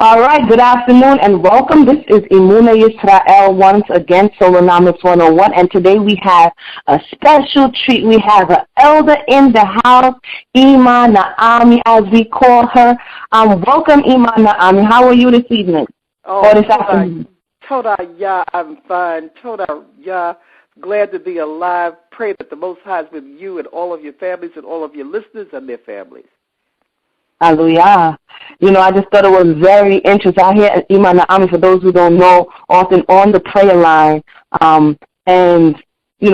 All right, good afternoon and welcome. This is Emuna Yisrael once again, Solonomics 101, and today we have a special treat. We have an elder in the house, Emah Naami, as we call her. Welcome, Emah Naami. How are you this evening or Oh, this afternoon? Toda Yah, I'm fine. Toda Yah, glad to be alive. Pray that the Most High is with you and all of your families and all of your listeners and their families. Hallelujah. I just thought it was very interesting. I hear Emah Naami, for those who don't know, often on the prayer line. And, we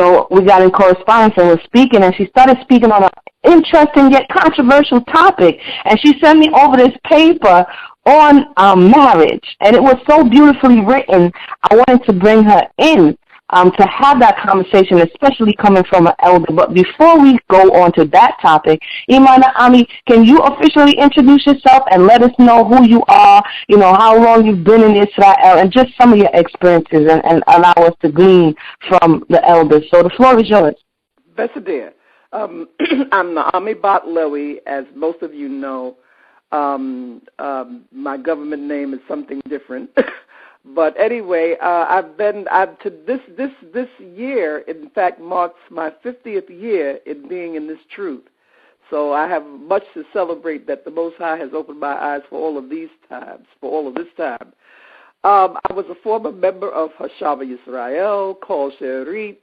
got in correspondence and was speaking, and she started speaking on an interesting yet controversial topic. And she sent me over this paper on marriage, and it was so beautifully written. I wanted to bring her in to have that conversation, especially coming from an elder. But before we go on to that topic, Emah Naami, can you officially introduce yourself and let us know who you are, how long you've been in Israel, and just some of your experiences, and allow us to glean from the elders. So the floor is yours. Besadir. I'm Naami Baht Levi, as most of you know. My government name is something different. But anyway, this year, in fact, marks my 50th year in being in this truth. So I have much to celebrate that the Most High has opened my eyes for all of this time. I was a former member of Hashava Yisrael, Kol Sherit.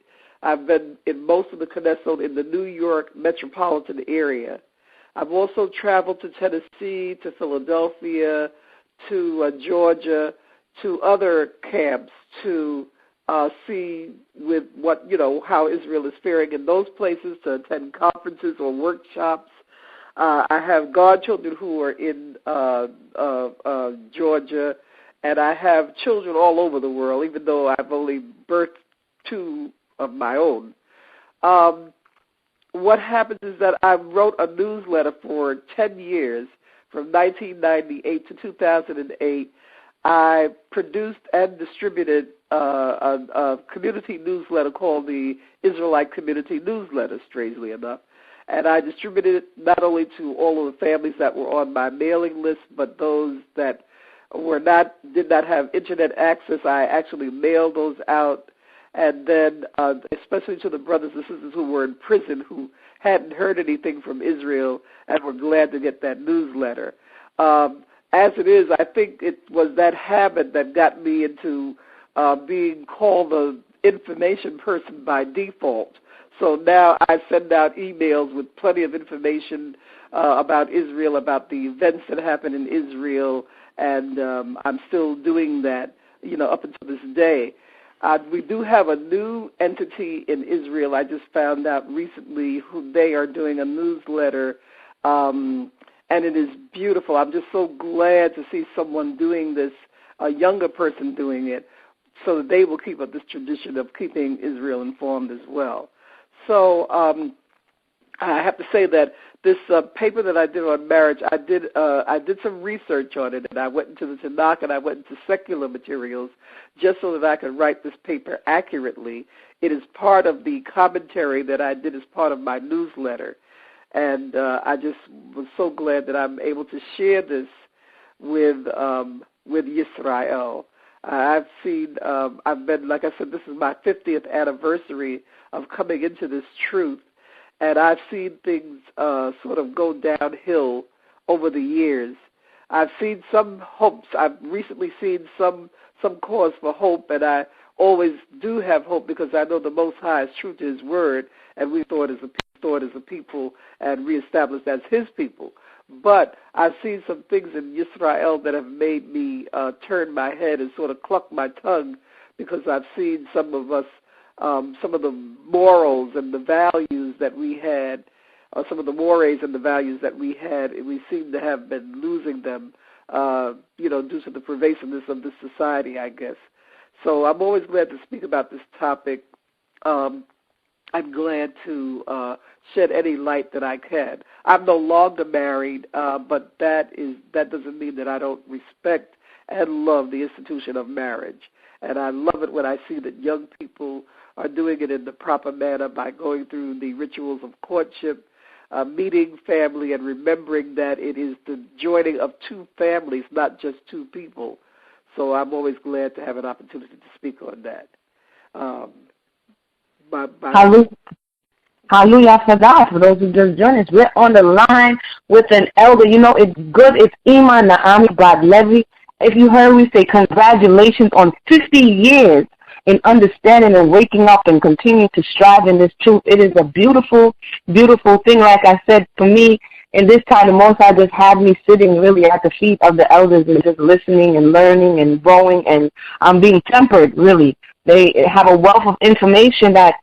I've been in most of the Knesset in the New York metropolitan area. I've also traveled to Tennessee, to Philadelphia, to Georgia, to other camps to see with how Israel is faring in those places, to attend conferences or workshops. I have godchildren who are in Georgia, and I have children all over the world, even though I've only birthed two of my own. What happens is that I wrote a newsletter for 10 years, from 1998 to 2008. I produced and distributed a community newsletter called the Israelite Community Newsletter, strangely enough. And I distributed it not only to all of the families that were on my mailing list, but those that did not have internet access. I actually mailed those out. And then especially to the brothers and sisters who were in prison who hadn't heard anything from Israel and were glad to get that newsletter. As it is, I think it was that habit that got me into being called an information person by default. So now I send out emails with plenty of information about Israel, about the events that happen in Israel, and I'm still doing that, up until this day. We do have a new entity in Israel. I just found out recently who they are doing a newsletter, and it is beautiful. I'm just so glad to see someone doing this, a younger person doing it, so that they will keep up this tradition of keeping Israel informed as well. So I have to say that this paper that I did on marriage, I did some research on it, and I went into the Tanakh and I went into secular materials just so that I could write this paper accurately. It is part of the commentary that I did as part of my newsletter. And I just was so glad that I'm able to share this with Yisrael. I've been, like I said, this is my 50th anniversary of coming into this truth, and I've seen things sort of go downhill over the years. I've seen some hopes. I've recently seen some cause for hope, and I always do have hope because I know the Most High is true to His word, and we thought as a people and reestablished as His people. But I've seen some things in Yisrael that have made me turn my head and sort of cluck my tongue, because I've seen some of the morals and the values that we had, or some of the mores and the values that we had, and we seem to have been losing them, due to the pervasiveness of this society, I guess. So I'm always glad to speak about this topic. I'm glad to shed any light that I can. I'm no longer married, but that doesn't mean that I don't respect and love the institution of marriage. And I love it when I see that young people are doing it in the proper manner by going through the rituals of courtship, meeting family and remembering that it is the joining of two families, not just two people. So I'm always glad to have an opportunity to speak on that. Hallelujah for God. For those who just joined us, we're on the line with an elder. You know, it's good. It's Emah Naami, God Levi. If you heard me say congratulations on 50 years in understanding and waking up and continuing to strive in this truth. It is a beautiful, beautiful thing. Like I said, for me, in this time, the Most High just had me sitting really at the feet of the elders and just listening and learning and growing, and I'm being tempered, really. They have a wealth of information that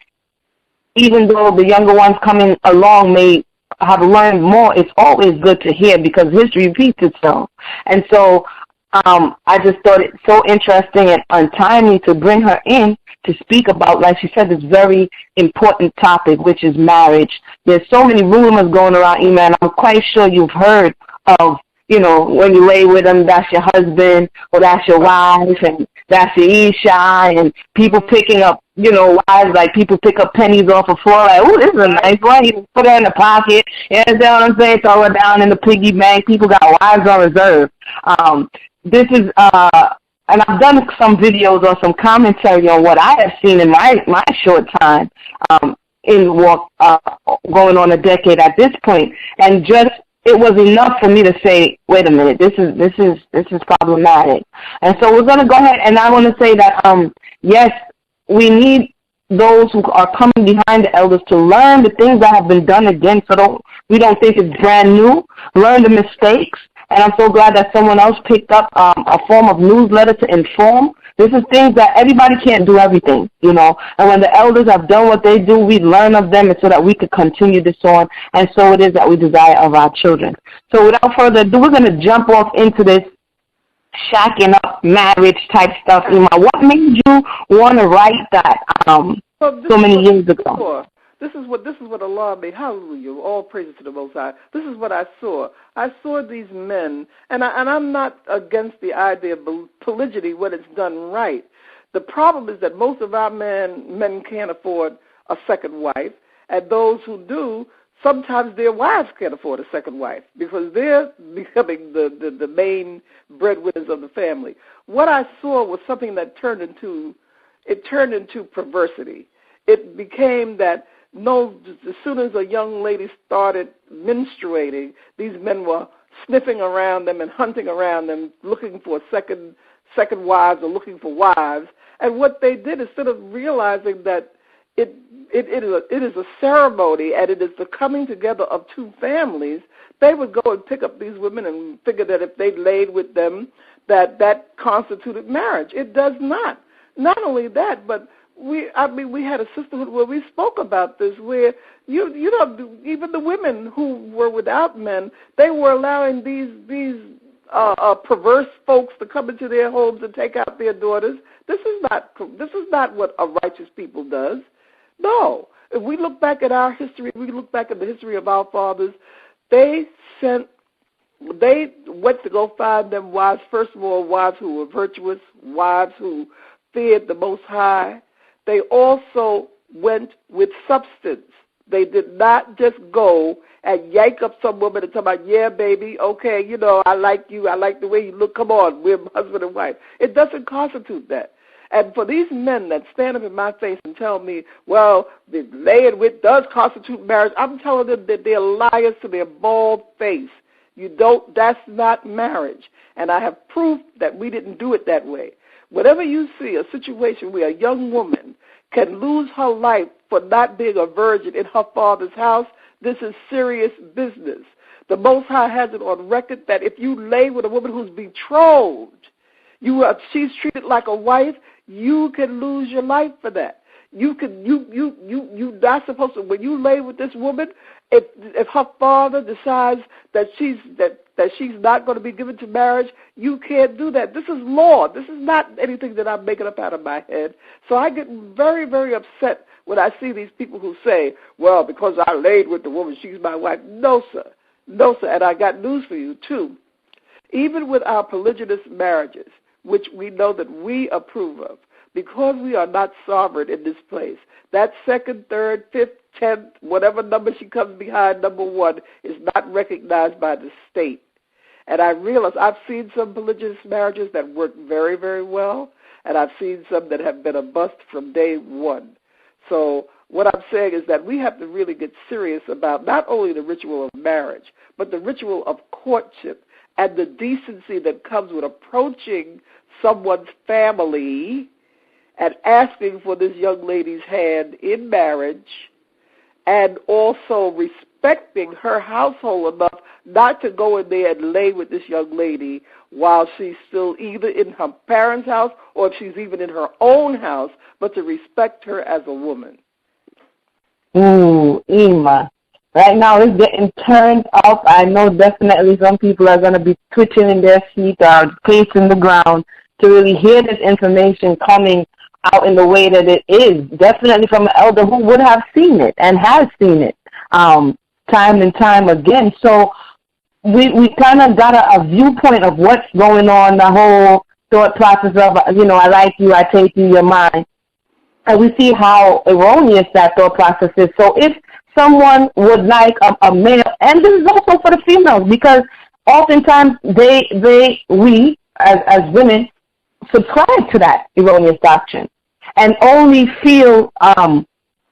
even though the younger ones coming along may have learned more, it's always good to hear because history repeats itself. And so I just thought it so interesting and untimely to bring her in to speak about, like she said, this very important topic, which is marriage. There's so many rumors going around, Emah, and I'm quite sure you've heard of, you know, when you lay with them, that's your husband, or that's your wife, and that's your Isha, and people picking up, you know, wives, like people pick up pennies off the floor, like, oh, this is a nice one. You put her in the pocket. You understand what I'm saying? Throw her down in the piggy bank. People got wives on reserve. This is, and I've done some videos or some commentary on what I have seen in my short time in walk, going on a decade at this point, and just it was enough for me to say, wait a minute, this is problematic. And so we're going to go ahead, and I want to say that yes, we need those who are coming behind the elders to learn the things that have been done again, so we don't think it's brand new. Learn the mistakes. And I'm so glad that someone else picked up a form of newsletter to inform. This is things that everybody can't do everything, you know. And when the elders have done what they do, we learn of them and so that we could continue this on. And so it is that we desire of our children. So without further ado, we're going to jump off into this shacking up marriage type stuff. Emah, what made you want to write that so many years ago? This is what alarmed me. Hallelujah! All praises to the Most High. This is what I saw. I saw these men, and I'm not against the idea of polygyny when it's done right. The problem is that most of our men can't afford a second wife, and those who do, sometimes their wives can't afford a second wife because they're becoming the main breadwinners of the family. What I saw was something that turned into perversity. It became that as soon as a young lady started menstruating, these men were sniffing around them and hunting around them, looking for second wives or looking for wives. And what they did, instead of realizing that it is a ceremony and it is the coming together of two families, they would go and pick up these women and figure that if they laid with them, that constituted marriage. It does not. Not only that, but we had a sisterhood where we spoke about this, where you know, even the women who were without men, they were allowing these perverse folks to come into their homes and take out their daughters. This is not what a righteous people does. No. If we look back at our history, we look back at the history of our fathers, they went to go find them wives, first of all, wives who were virtuous, wives who feared the Most High. They also went with substance. They did not just go and yank up some woman and talk about, yeah, baby, okay, you know, I like you, I like the way you look, come on, we're husband and wife. It doesn't constitute that. And for these men that stand up in my face and tell me, well, the laying with does constitute marriage, I'm telling them that they're liars to their bald face. That's not marriage. And I have proof that we didn't do it that way. Whenever you see a situation where a young woman can lose her life for not being a virgin in her father's house, this is serious business. The Most High has it on record that if you lay with a woman who's betrothed, she's treated like a wife, you can lose your life for that. You're not supposed to. When you lay with this woman, if her father decides that she's not going to be given to marriage, you can't do that. This is law. This is not anything that I'm making up out of my head. So I get very, very upset when I see these people who say, well, because I laid with the woman, she's my wife. No, sir. No, sir. And I got news for you, too. Even with our polygynous marriages, which we know that we approve of, because we are not sovereign in this place, that second, third, fifth, 10th, whatever number she comes behind number 1 is not recognized by the state. And I realize I've seen some polygamous marriages that work very, very well, and I've seen some that have been a bust from day one. So what I'm saying is that we have to really get serious about not only the ritual of marriage, but the ritual of courtship and the decency that comes with approaching someone's family and asking for this young lady's hand in marriage, and also respecting her household enough not to go in there and lay with this young lady while she's still either in her parents' house or if she's even in her own house, but to respect her as a woman. Ooh, Emah. Right now it's getting turned up. I know definitely some people are going to be twitching in their feet or pacing the ground to really hear this information coming out in the way that it is, definitely from an elder who would have seen it and has seen it time and time again. So we kind of got a viewpoint of what's going on, the whole thought process of, I like you, I take you, you're mine. And we see how erroneous that thought process is. So if someone would like a male, and this is also for the females, because oftentimes we as women subscribe to that erroneous doctrine and only feel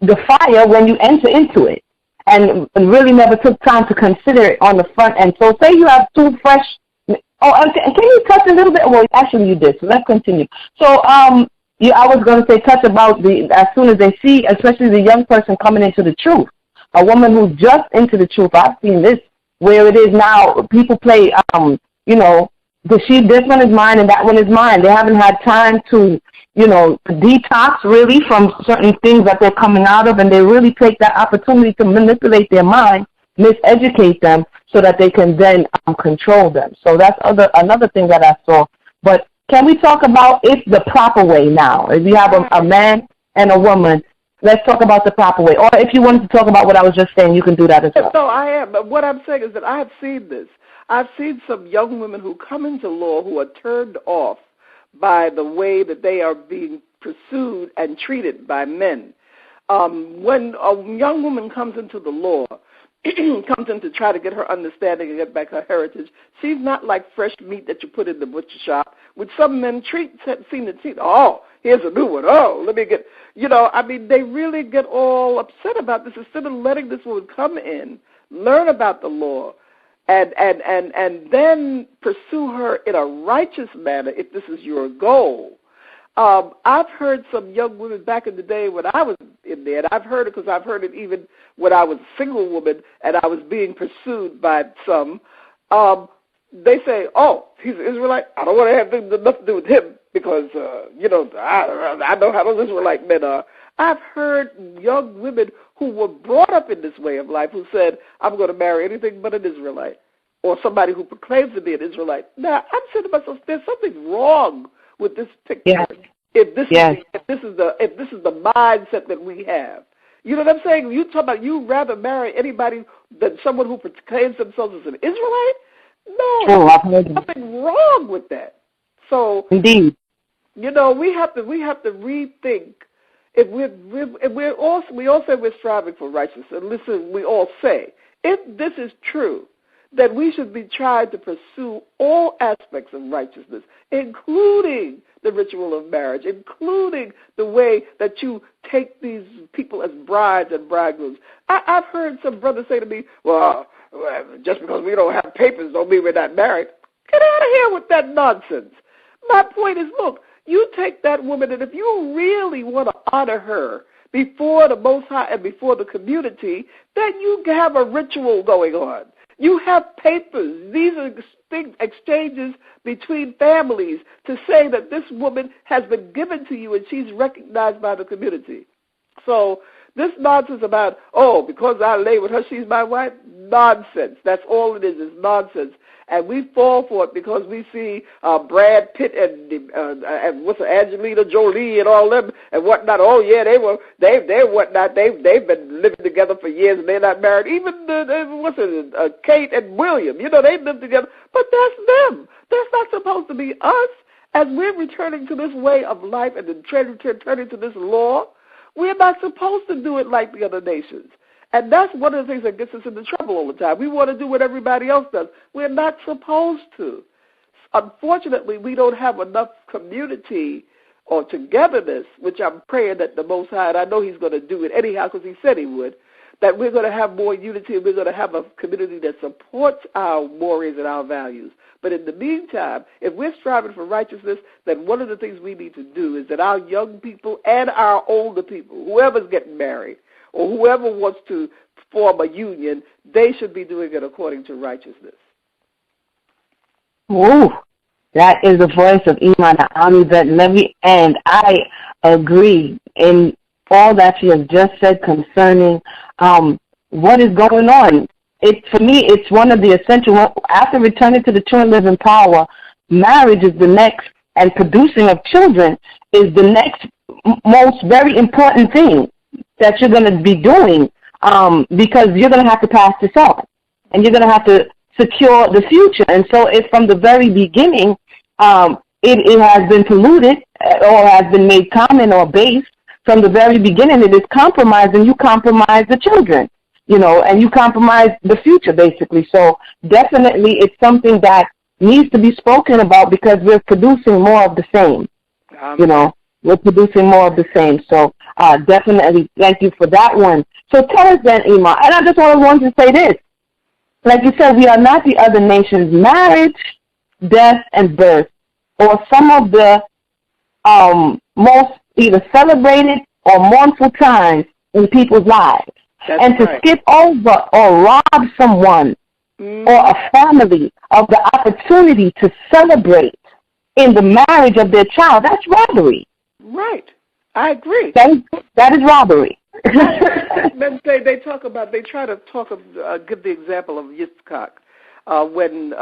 the fire when you enter into it, and really never took time to consider it on the front end. So say you have two fresh, can you touch a little bit? Well, actually you did, so let's continue. So I was going to say touch about as soon as they see, especially the young person coming into the truth, a woman who's just into the truth. I've seen this, where it is now, people play, this one is mine and that one is mine. They haven't had time to, detox really from certain things that they're coming out of, and they really take that opportunity to manipulate their mind, miseducate them, so that they can then control them. So that's another thing that I saw. But can we talk about it the proper way now? If you have a man and a woman, let's talk about the proper way. Or if you wanted to talk about what I was just saying, you can do that as well. No, I am. But what I'm saying is that I have seen this. I've seen some young women who come into law who are turned off by the way that they are being pursued and treated by men. When a young woman comes into the law, comes in to try to get her understanding and get back her heritage, she's not like fresh meat that you put in the butcher shop, which some men seem to treat. Oh, here's a new one. Oh, let me get, they really get all upset about this instead of letting this woman come in, learn about the law, and then pursue her in a righteous manner if this is your goal. I've heard some young women back in the day when I was in there, and I've heard it because I've heard it even when I was a single woman and I was being pursued by some. They say, oh, he's an Israelite. I don't want to have enough to do with him because, I know how those Israelite men are. I've heard young women who were brought up in this way of life who said, I'm going to marry anything but an Israelite, or somebody who proclaims to be an Israelite. Now, I'm saying to myself, there's something wrong with this picture. Yes. If this is the mindset that we have. You know what I'm saying? You talk about you'd rather marry anybody than someone who proclaims themselves as an Israelite? No, there's something wrong with that. So indeed, we have to rethink. If we all say we're striving for righteousness, and listen, we all say, if this is true, that we should be trying to pursue all aspects of righteousness, including the ritual of marriage, including the way that you take these people as brides and bridegrooms. I've heard some brothers say to me, well, just because we don't have papers don't mean we're not married. Get out of here with that nonsense. My point is, look, you take that woman, and if you really want to honor her before the Most High and before the community, then you have a ritual going on. You have papers. These are exchanges between families to say that this woman has been given to you and she's recognized by the community. So this nonsense about, because I lay with her, she's my wife, nonsense. That's all it is nonsense. And we fall for it because we see Brad Pitt and Angelina Jolie and all them and whatnot. Oh yeah, they're whatnot. They've been living together for years and they're not married. Even Kate and William, they live together. But that's them. That's not supposed to be us. as we're returning to this way of life and returning to this law, we're not supposed to do it like the other nations. And that's one of the things that gets us into trouble all the time. We want to do what everybody else does. We're not supposed to. Unfortunately, we don't have enough community or togetherness, which I'm praying that the Most High, and I know He's going to do it anyhow because He said He would, that we're going to have more unity and we're going to have a community that supports our mores and our values. But in the meantime, if we're striving for righteousness, then one of the things we need to do is that our young people and our older people, whoever's getting married or whoever wants to form a union, they should be doing it according to righteousness. Ooh, that is the voice of Emah Naami, that Levi, and I agree in all that she has just said concerning what is going on. For me, it's one of the essential, after returning to the true and living power, marriage is the next, and producing of children is the next most very important thing that you're going to be doing, because you're going to have to pass this on, and you're going to have to secure the future. And so if from the very beginning it has been polluted or has been made common or based, from the very beginning it is compromised, and you compromise the children, and you compromise the future, basically. So definitely it's something that needs to be spoken about, because we're producing more of the same. We're producing more of the same. So definitely thank you for that one. So tell us then, Emah, and I just want to say this. Like you said, we are not the other nations. Marriage, death, and birth, or some of the most either celebrated or mournful times in people's lives. That's and to right. skip over or rob someone or a family of the opportunity to celebrate in the marriage of their child, that's robbery. Right. I agree. That is robbery. Men say they try to give the example of Yitzchak when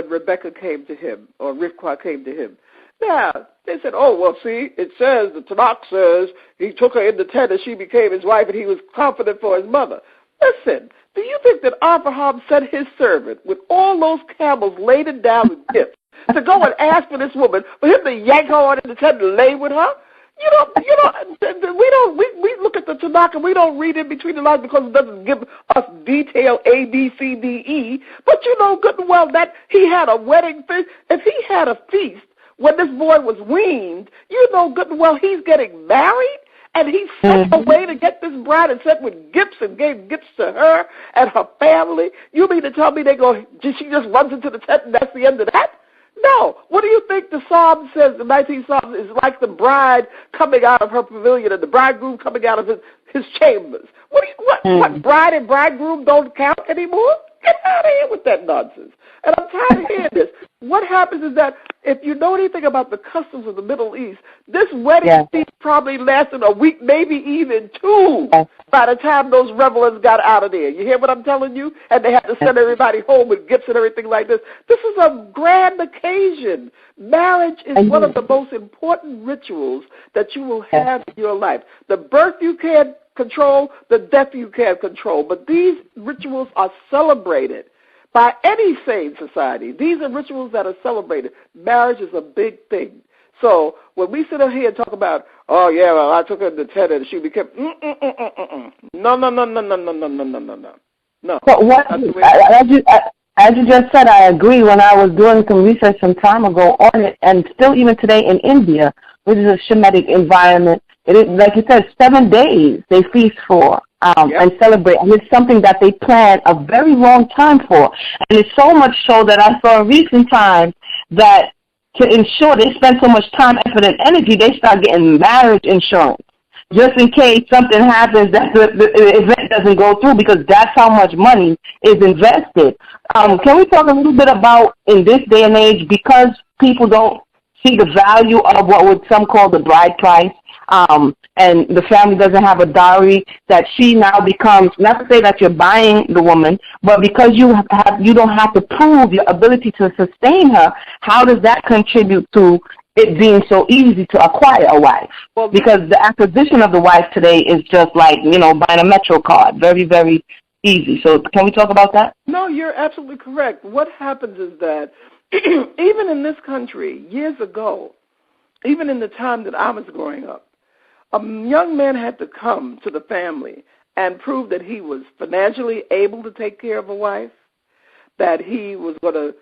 Rebecca came to him, or Rivkah came to him. Now, they said, it says, the Tanakh says, he took her in the tent and she became his wife and he was confident for his mother. Listen, do you think that Abraham sent his servant with all those camels laden down with gifts to go and ask for this woman, for him to yank her on in the tent and lay with her? We look at the Tanakh and we don't read in between the lines because it doesn't give us detail A, B, C, D, E. But you know good and well that he had a wedding feast. If he had a feast when this boy was weaned, you know good and well he's getting married, and he sent away to get this bride and sent with gifts and gave gifts to her and her family. You mean to tell me she just runs into the tent and that's the end of that? No. What do you think the Psalm says, the 19th Psalm, is like the bride coming out of her pavilion and the bridegroom coming out of his chambers? What, bride and bridegroom don't count anymore? Get out of here with that nonsense. And I'm tired of hearing this. What happens is that if you know anything about the customs of the Middle East, this wedding feast probably lasted a week, maybe even two, by the time those revelers got out of there. You hear what I'm telling you? And they had to send everybody home with gifts and everything like this. This is a grand occasion. Marriage is one of the most important rituals that you will have in your life. The birth you can't control, the death you can't control. But these rituals are celebrated by any sane society. These are rituals that are celebrated. Marriage is a big thing. So when we sit up here and talk about, I took her in the tent and she became, no. But as you just said, I agree. When I was doing some research some time ago on it, and still even today in India, which is a Shemitic environment, it is, like you said, 7 days they feast for. And celebrate. And it's something that they plan a very long time for. And it's so much so that I saw in recent times that to ensure they spend so much time, effort, and energy, they start getting marriage insurance. Just in case something happens that the event doesn't go through, because that's how much money is invested. Can we talk a little bit about, in this day and age, because people don't see the value of what would some call the bride price, and the family doesn't have a dowry, that she now becomes, not to say that you're buying the woman, but because you don't have to prove your ability to sustain her, how does that contribute to it being so easy to acquire a wife? Well, because the acquisition of the wife today is just like, buying a Metro card. Very, very easy. So can we talk about that? No, you're absolutely correct. What happens is that even in this country, years ago, even in the time that I was growing up, a young man had to come to the family and prove that he was financially able to take care of a wife, that he was going to,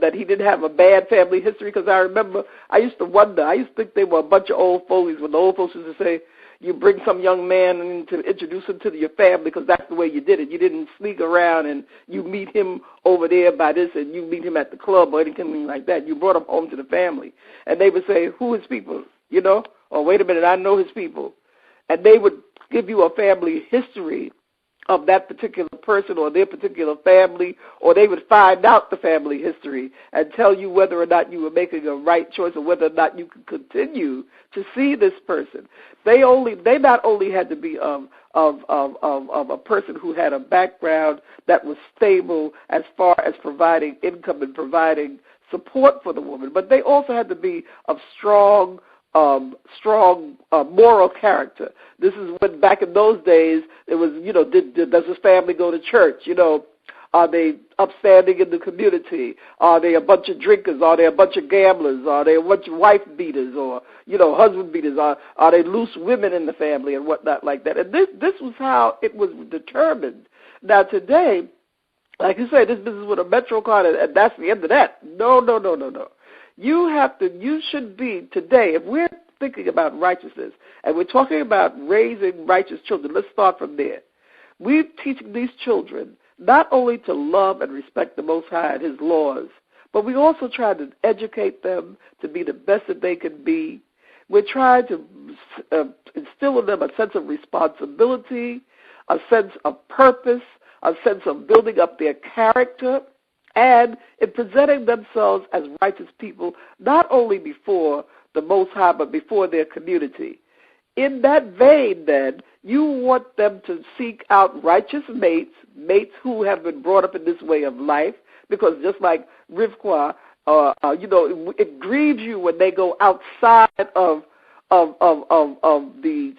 that he didn't have a bad family history. Because I remember, I used to think they were a bunch of old fogies when the old folks used to say, you bring some young man in to introduce him to your family because that's the way you did it. You didn't sneak around and you meet him over there by this and you meet him at the club or anything like that. You brought him home to the family. And they would say, who his people, Or wait a minute, I know his people. And they would give you a family history of that particular person or their particular family, or they would find out the family history and tell you whether or not you were making a right choice or whether or not you could continue to see this person. They not only had to be of a person who had a background that was stable as far as providing income and providing support for the woman, but they also had to be of strong moral character. This is when back in those days it was, does his family go to church? Are they upstanding in the community? Are they a bunch of drinkers? Are they a bunch of gamblers? Are they a bunch of wife beaters or, husband beaters? Are they loose women in the family and whatnot like that? And this was how it was determined. Now today, like you say, this business with a Metro card, and that's the end of that. No. You should be today, if we're thinking about righteousness and we're talking about raising righteous children, let's start from there. We're teaching these children not only to love and respect the Most High and His laws, but we also try to educate them to be the best that they can be. We're trying to instill in them a sense of responsibility, a sense of purpose, a sense of building up their character, and in presenting themselves as righteous people, not only before the Most High, but before their community. In that vein, then, you want them to seek out righteous mates who have been brought up in this way of life, because just like Rivka, it grieves you when they go outside of the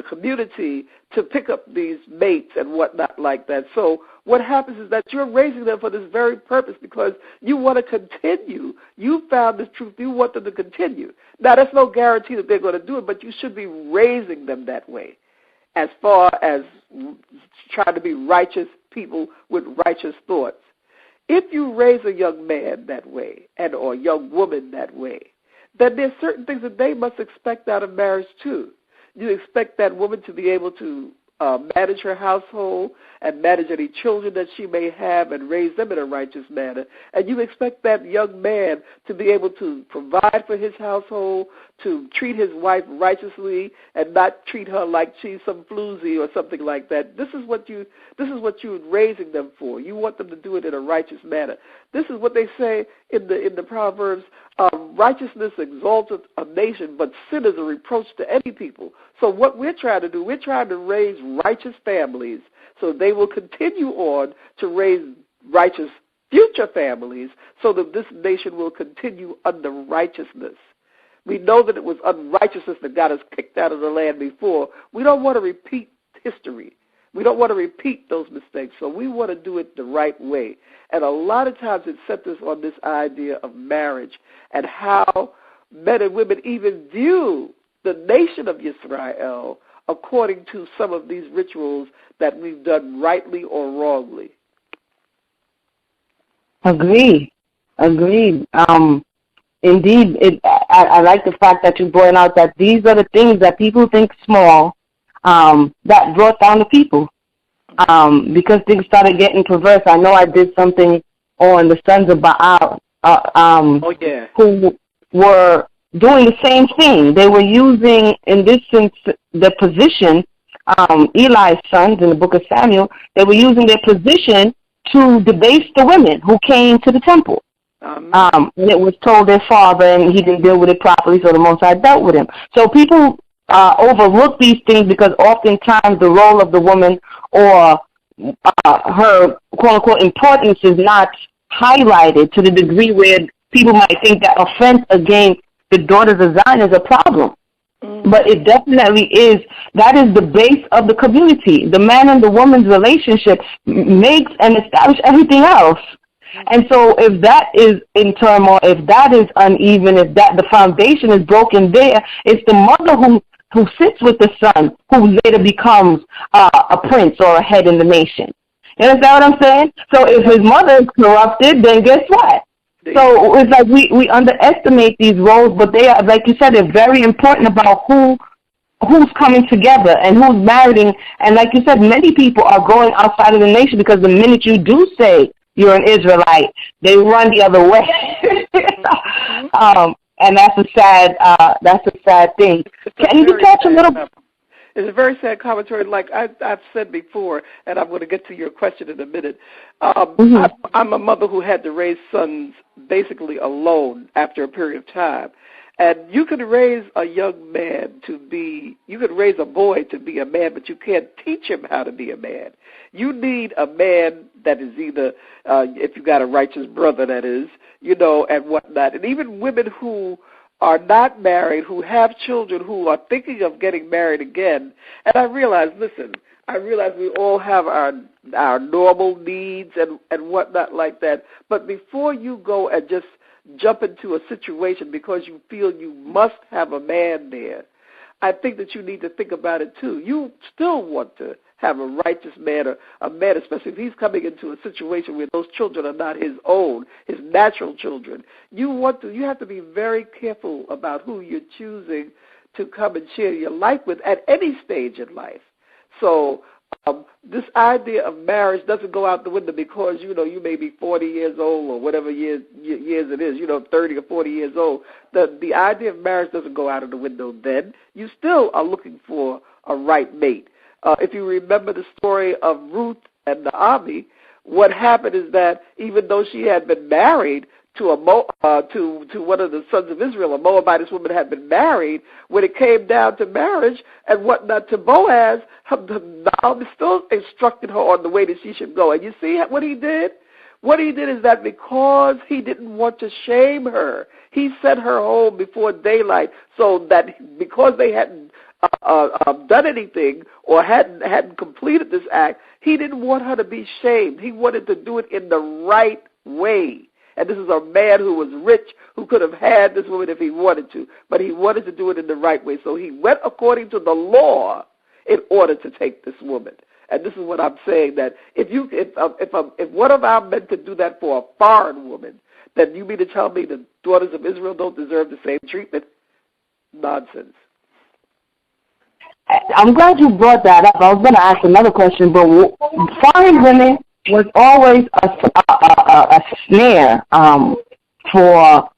community to pick up these mates and whatnot like that. So what happens is that you're raising them for this very purpose because you want to continue. You found this truth. You want them to continue. Now, there's no guarantee that they're going to do it, but you should be raising them that way as far as trying to be righteous people with righteous thoughts. If you raise a young man that way or a young woman that way, then there's certain things that they must expect out of marriage too. You expect that woman to be able to manage her household and manage any children that she may have and raise them in a righteous manner. And you expect that young man to be able to provide for his household, to treat his wife righteously and not treat her like she's some floozy or something like that. This is what you're raising them for. You want them to do it in a righteous manner. This is what they say in the Proverbs, righteousness exalteth a nation, but sin is a reproach to any people. So what we're trying to do, we're trying to raise righteous families so they will continue on to raise righteous future families so that this nation will continue under righteousness. We know that it was unrighteousness that got us kicked out of the land before. We don't want to repeat history. We don't want to repeat those mistakes, so we want to do it the right way. And a lot of times it sets us on this idea of marriage and how men and women even view the nation of Israel according to some of these rituals that we've done rightly or wrongly. Agreed. Indeed, I like the fact that you brought out that these are the things that people think small that brought down the people because things started getting perverse. I know I did something on the sons of Baal who were doing the same thing. They were using, in this sense, the position, Eli's sons in the book of Samuel, they were using their position to debase the women who came to the temple. And it was told their father, and he didn't deal with it properly, so the Most High dealt with him. So people overlook these things because oftentimes the role of the woman or her quote-unquote importance is not highlighted to the degree where people might think that offense against the daughters of Zion is a problem. But it definitely is. That is the base of the community. The man and the woman's relationship makes and establishes everything else. And so if that is in turmoil, if that is uneven, if that the foundation is broken there, it's the mother who sits with the son who later becomes a prince or a head in the nation. You understand what I'm saying? So if his mother is corrupted, then guess what? So it's like we underestimate these roles, but they are, like you said, they're very important about who's coming together and who's marrying. And like you said, many people are going outside of the nation because the minute you do say you're an Israelite, they run the other way. And that's a sad thing. Can you touch a little? It's a very sad commentary, like I've said before, and I'm going to get to your question in a minute. I'm a mother who had to raise sons basically alone after a period of time. And you can raise a young man you could raise a boy to be a man, but you can't teach him how to be a man. You need a man that is either, if you got a righteous brother, that is, and whatnot. And even women who are not married, who have children, who are thinking of getting married again. And I realize we all have our normal needs and whatnot like that. But before you go and just jump into a situation because you feel you must have a man there, I think that you need to think about it too. You still want to have a righteous man, or a man, especially if he's coming into a situation where those children are not his own, his natural children. You have to be very careful about who you're choosing to come and share your life with at any stage in life. So this idea of marriage doesn't go out the window because, you may be 40 years old or whatever years it is, 30 or 40 years old. The idea of marriage doesn't go out of the window then. You still are looking for a right mate. If you remember the story of Ruth and Naami, what happened is that even though she had been married to one of the sons of Israel, a Moabitess woman had been married, when it came down to marriage and whatnot to Boaz, Naami still instructed her on the way that she should go. And you see what he did? What he did is that because he didn't want to shame her, he sent her home before daylight, so that because they hadn't done anything or hadn't completed this act, he didn't want her to be shamed. He wanted to do it in the right way. And this is a man who was rich, who could have had this woman if he wanted to, but he wanted to do it in the right way. So he went according to the law in order to take this woman. And this is what I'm saying, that if one of our men could do that for a foreign woman, then you mean to tell me the daughters of Israel don't deserve the same treatment? Nonsense. I'm glad you brought that up. I was going to ask another question, but foreign women was always a snare for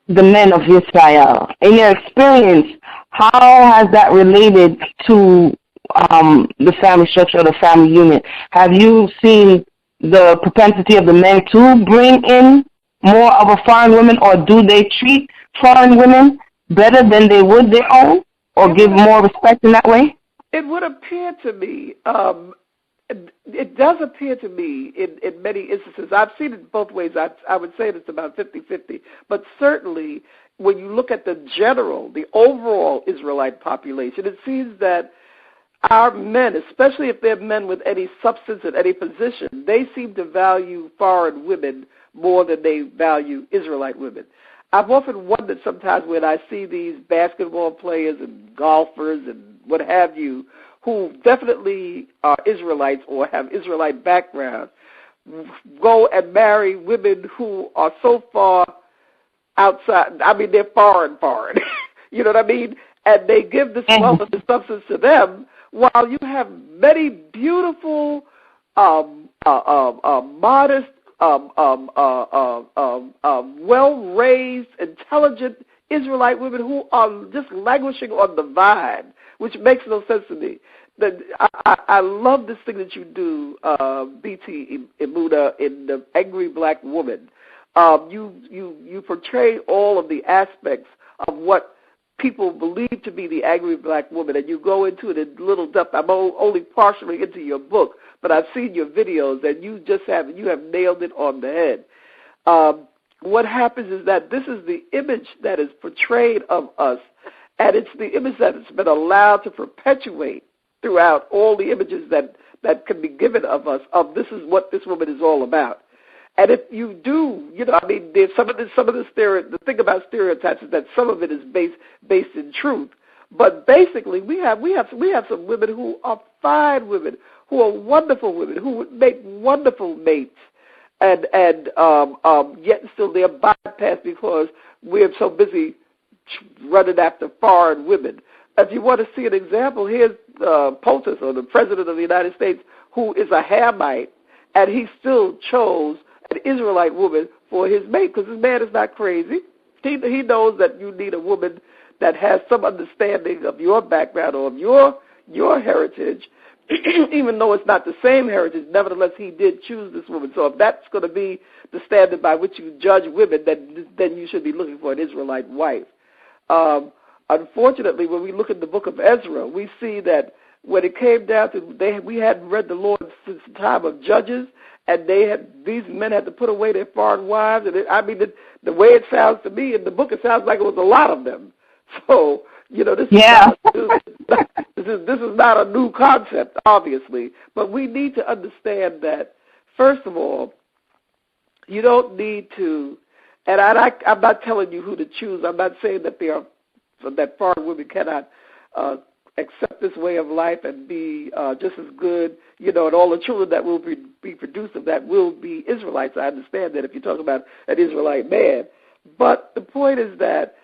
the men of Israel. In your experience, how has that related to the family structure or the family unit? Have you seen the propensity of the men to bring in more of a foreign woman, or do they treat foreign women better than they would their own, or give more respect in that way? It would appear to me, it does appear to me in many instances. I've seen it both ways. I would say it's about 50-50. But certainly when you look at the overall Israelite population, it seems that our men, especially if they're men with any substance and any position, they seem to value foreign women more than they value Israelite women. I've often wondered sometimes when I see these basketball players and golfers and what have you, who definitely are Israelites or have Israelite background, go and marry women who are so far outside. I mean, they're foreign. You know what I mean? And they give this wealth and substance to them, while you have many beautiful, modest, well-raised, intelligent Israelite women who are just languishing on the vine, which makes no sense to me. I love this thing that you do, BT Emah, in The Angry Black Woman. You portray all of the aspects of what people believe to be the angry black woman, and you go into it in little depth. I'm only partially into your book, but I've seen your videos, and you have nailed it on the head. What happens is that this is the image that is portrayed of us, and it's the image that has been allowed to perpetuate throughout all the images that can be given of us, of this is what this woman is all about. And if you do, I mean, there's the thing about stereotypes is that some of it is based in truth. But basically, we have some women who are fine women, who are wonderful women, who would make wonderful mates, and yet still they're bypassed because we're so busy running after foreign women. If you want to see an example, here's POTUS, or the President of the United States, who is a Hamite, and he still chose an Israelite woman for his mate because his man is not crazy. He knows that you need a woman that has some understanding of your background or of your heritage, even though it's not the same heritage. Nevertheless, he did choose this woman. So if that's going to be the standard by which you judge women, then you should be looking for an Israelite wife. Unfortunately, when we look at the book of Ezra, we see that when it came down to we hadn't read the Lord since the time of Judges, and these men had to put away their foreign wives. And the way it sounds to me in the book, it sounds like it was a lot of them. So this is not a new concept, obviously, but we need to understand that first of all, you don't need to. And I'm not telling you who to choose. I'm not saying that that foreign women cannot accept this way of life and be just as good, and all the children that will be produced of that will be Israelites. I understand that if you're talking about an Israelite man. But the point is that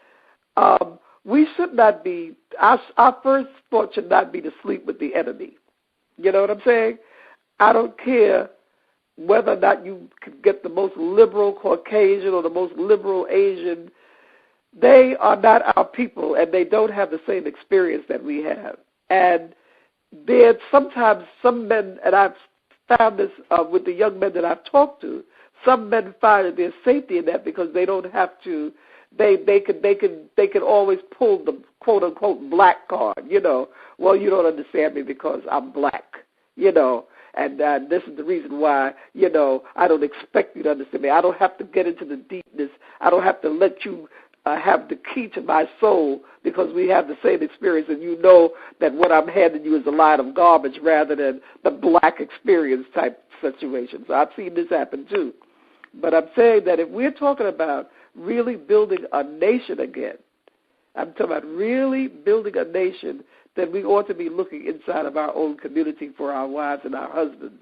we should not be, our first thought should not be to sleep with the enemy. You know what I'm saying? I don't care whether or not you can get the most liberal Caucasian or the most liberal Asian. They are not our people, and they don't have the same experience that we have. And there's sometimes some men, and I've found this with the young men that I've talked to, some men find that there's safety in that because they don't have to. They can always pull the quote unquote black card. Well, you don't understand me because I'm black. And this is the reason why, I don't expect you to understand me. I don't have to get into the deepness. I don't have to let you have the key to my soul because we have the same experience, and you know that what I'm handing you is a line of garbage rather than the black experience type situation. So I've seen this happen too. But I'm saying that if we're talking about really building a nation again, I'm talking about really building a nation, then we ought to be looking inside of our own community for our wives and our husbands.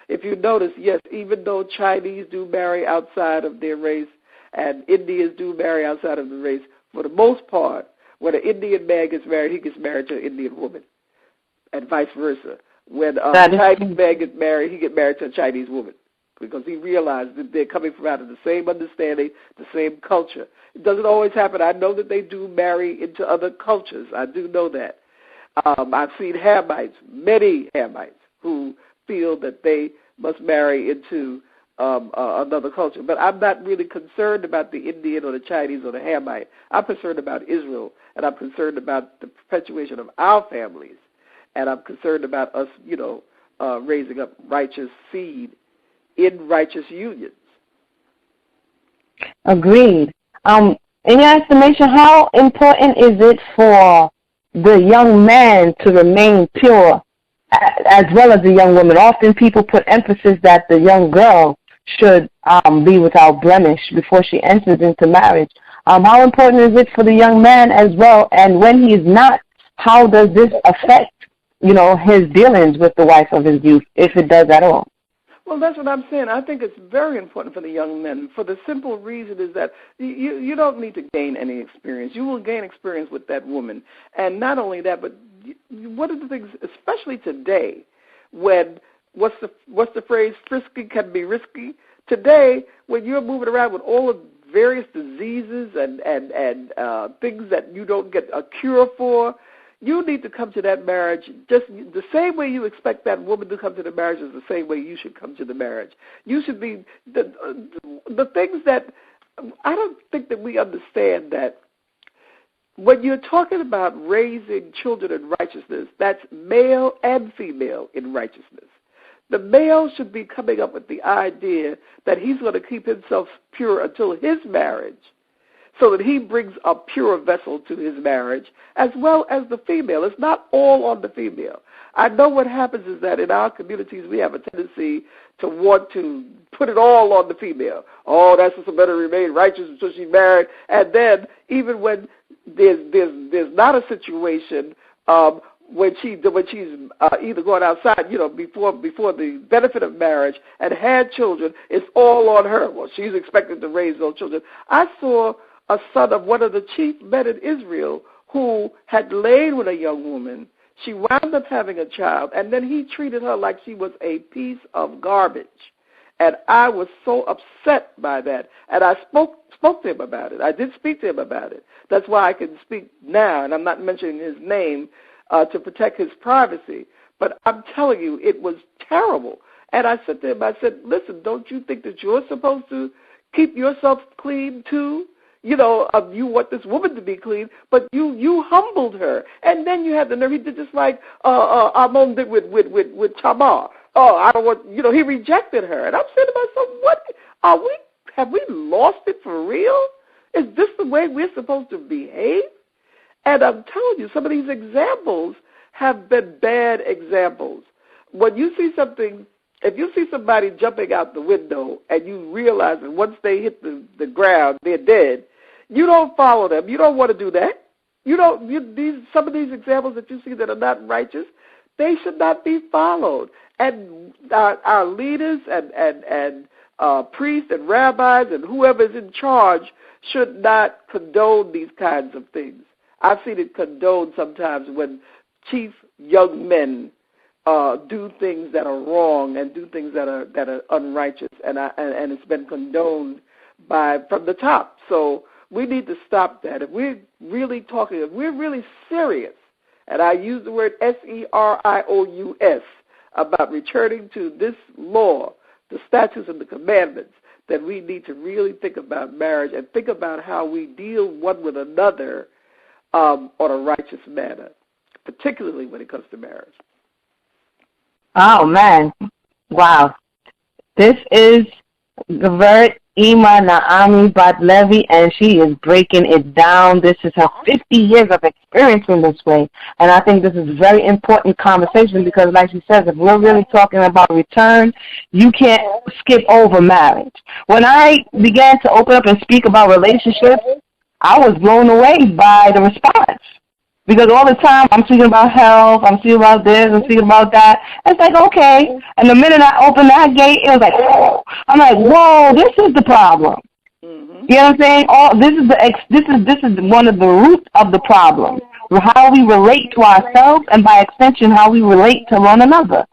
If you notice, yes, even though Chinese do marry outside of their race and Indians do marry outside of the race, for the most part, when an Indian man gets married, he gets married to an Indian woman, and vice versa. When a Chinese man gets married, he gets married to a Chinese woman because he realized that they're coming from out of the same understanding, the same culture. It doesn't always happen. I know that they do marry into other cultures. I do know that. I've seen Hamites, many Hamites, who feel that they must marry into another culture. But I'm not really concerned about the Indian or the Chinese or the Hamite. I'm concerned about Israel, and I'm concerned about the perpetuation of our families, and I'm concerned about us, raising up righteous seed in righteous unions. Agreed. In your estimation, how important is it for the young man to remain pure as well as the young woman? Often people put emphasis that the young girl should be without blemish before she enters into marriage. How important is it for the young man as well? And when he is not, how does this affect, his dealings with the wife of his youth, if it does at all? Well, that's what I'm saying. I think it's very important for the young men for the simple reason is that you don't need to gain any experience. You will gain experience with that woman. And not only that, but one of the things, especially today, when what's the phrase, frisky can be risky? Today, when you're moving around with all of various diseases and things that you don't get a cure for, you need to come to that marriage just the same way you expect that woman to come to the marriage is the same way you should come to the marriage. You should be the things that I don't think that we understand that when you're talking about raising children in righteousness, that's male and female in righteousness. The male should be coming up with the idea that he's going to keep himself pure until his marriage. so that he brings a pure vessel to his marriage, as well as the female. It's not all on the female. I know what happens is that in our communities we have a tendency to want to put it all on the female. Oh, that's just a better remain righteous until she's married. And then even when there's not a situation when she's either going outside, before the benefit of marriage and had children, it's all on her. Well, she's expected to raise those children. I saw a son of one of the chief men in Israel who had laid with a young woman. She wound up having a child, and then he treated her like she was a piece of garbage. And I was so upset by that. And I spoke to him about it. I did speak to him about it. That's why I can speak now, and I'm not mentioning his name to protect his privacy. But I'm telling you, it was terrible. And I said to him, I said, listen, don't you think that you're supposed to keep yourself clean too? You want this woman to be clean, but you humbled her. And then you had the nerve. He did just like Amon did with Tamar. Oh, I don't want, he rejected her. And I'm saying to myself, have we lost it for real? Is this the way we're supposed to behave? And I'm telling you, some of these examples have been bad examples. When you see something, if you see somebody jumping out the window and you realize that once they hit the ground, they're dead, you don't follow them. You don't want to do that. Some of these examples that you see that are not righteous, they should not be followed. And our leaders and priests and rabbis and whoever is in charge should not condone these kinds of things. I've seen it condoned sometimes when chief young men do things that are wrong and do things that are unrighteous, and it's been condoned from the top. So we need to stop that. If we're really serious, and I use the word serious about returning to this law, the statutes and the commandments, then we need to really think about marriage and think about how we deal one with another on a righteous manner, particularly when it comes to marriage. Oh, man. Wow. This is the Emah Naami Baht Levi, and she is breaking it down. This is her 50 years of experience in this way, and I think this is a very important conversation because, like she says, if we're really talking about return, you can't skip over marriage. When I began to open up and speak about relationships, I was blown away by the response. Because all the time I'm speaking about health, I'm speaking about this, I'm speaking about that. It's like, okay. And the minute I opened that gate, it was like, oh. I'm like, whoa, this is the problem. Mm-hmm. You know what I'm saying? This is one of the roots of the problem. How we relate to ourselves and by extension how we relate to one another.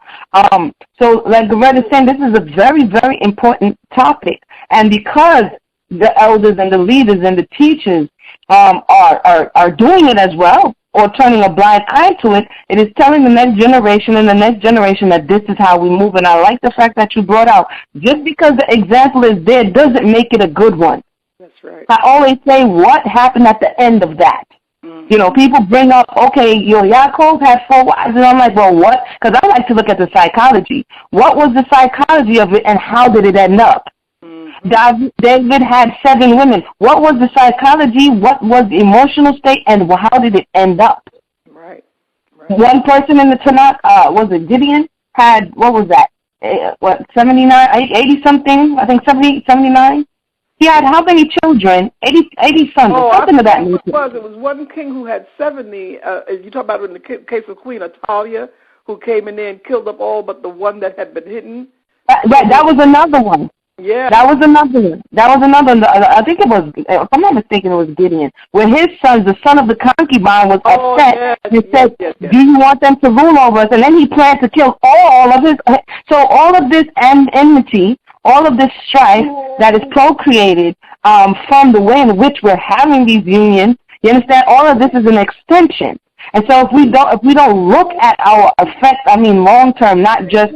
So like Loretta is saying, this is a very, very important topic. And because the elders and the leaders and the teachers are doing it as well, or turning a blind eye to it, it is telling the next generation and the next generation that this is how we move. And I like the fact that you brought out, just because the example is there doesn't make it a good one. That's right. I always say, what happened at the end of that? Mm-hmm. People bring up, okay, Yaakov had 4 wives, and I'm like, well, what? Because I like to look at the psychology. What was the psychology of it, and how did it end up? David had 7 women. What was the psychology? What was the emotional state? And how did it end up? Right. One person in the Tanakh, was it Gideon, had, what was that? 79, 80-something, I think 78, 79? He had how many children? 80 sons, something of that nature. It was one king who had 70. You talk about in the case of Queen Atalia, who came in there and killed up all but the one that had been hidden. That was another one. Yeah. That was another one. I think it was, if I'm not mistaken, it was Gideon. Where his sons, the son of the concubine, was upset and said, do you want them to rule over us? And then he planned to kill all of his. So all of this enmity, all of this strife that is procreated from the way in which we're having these unions, you understand? All of this is an extension. And so if we don't look at our effects, long term, not just.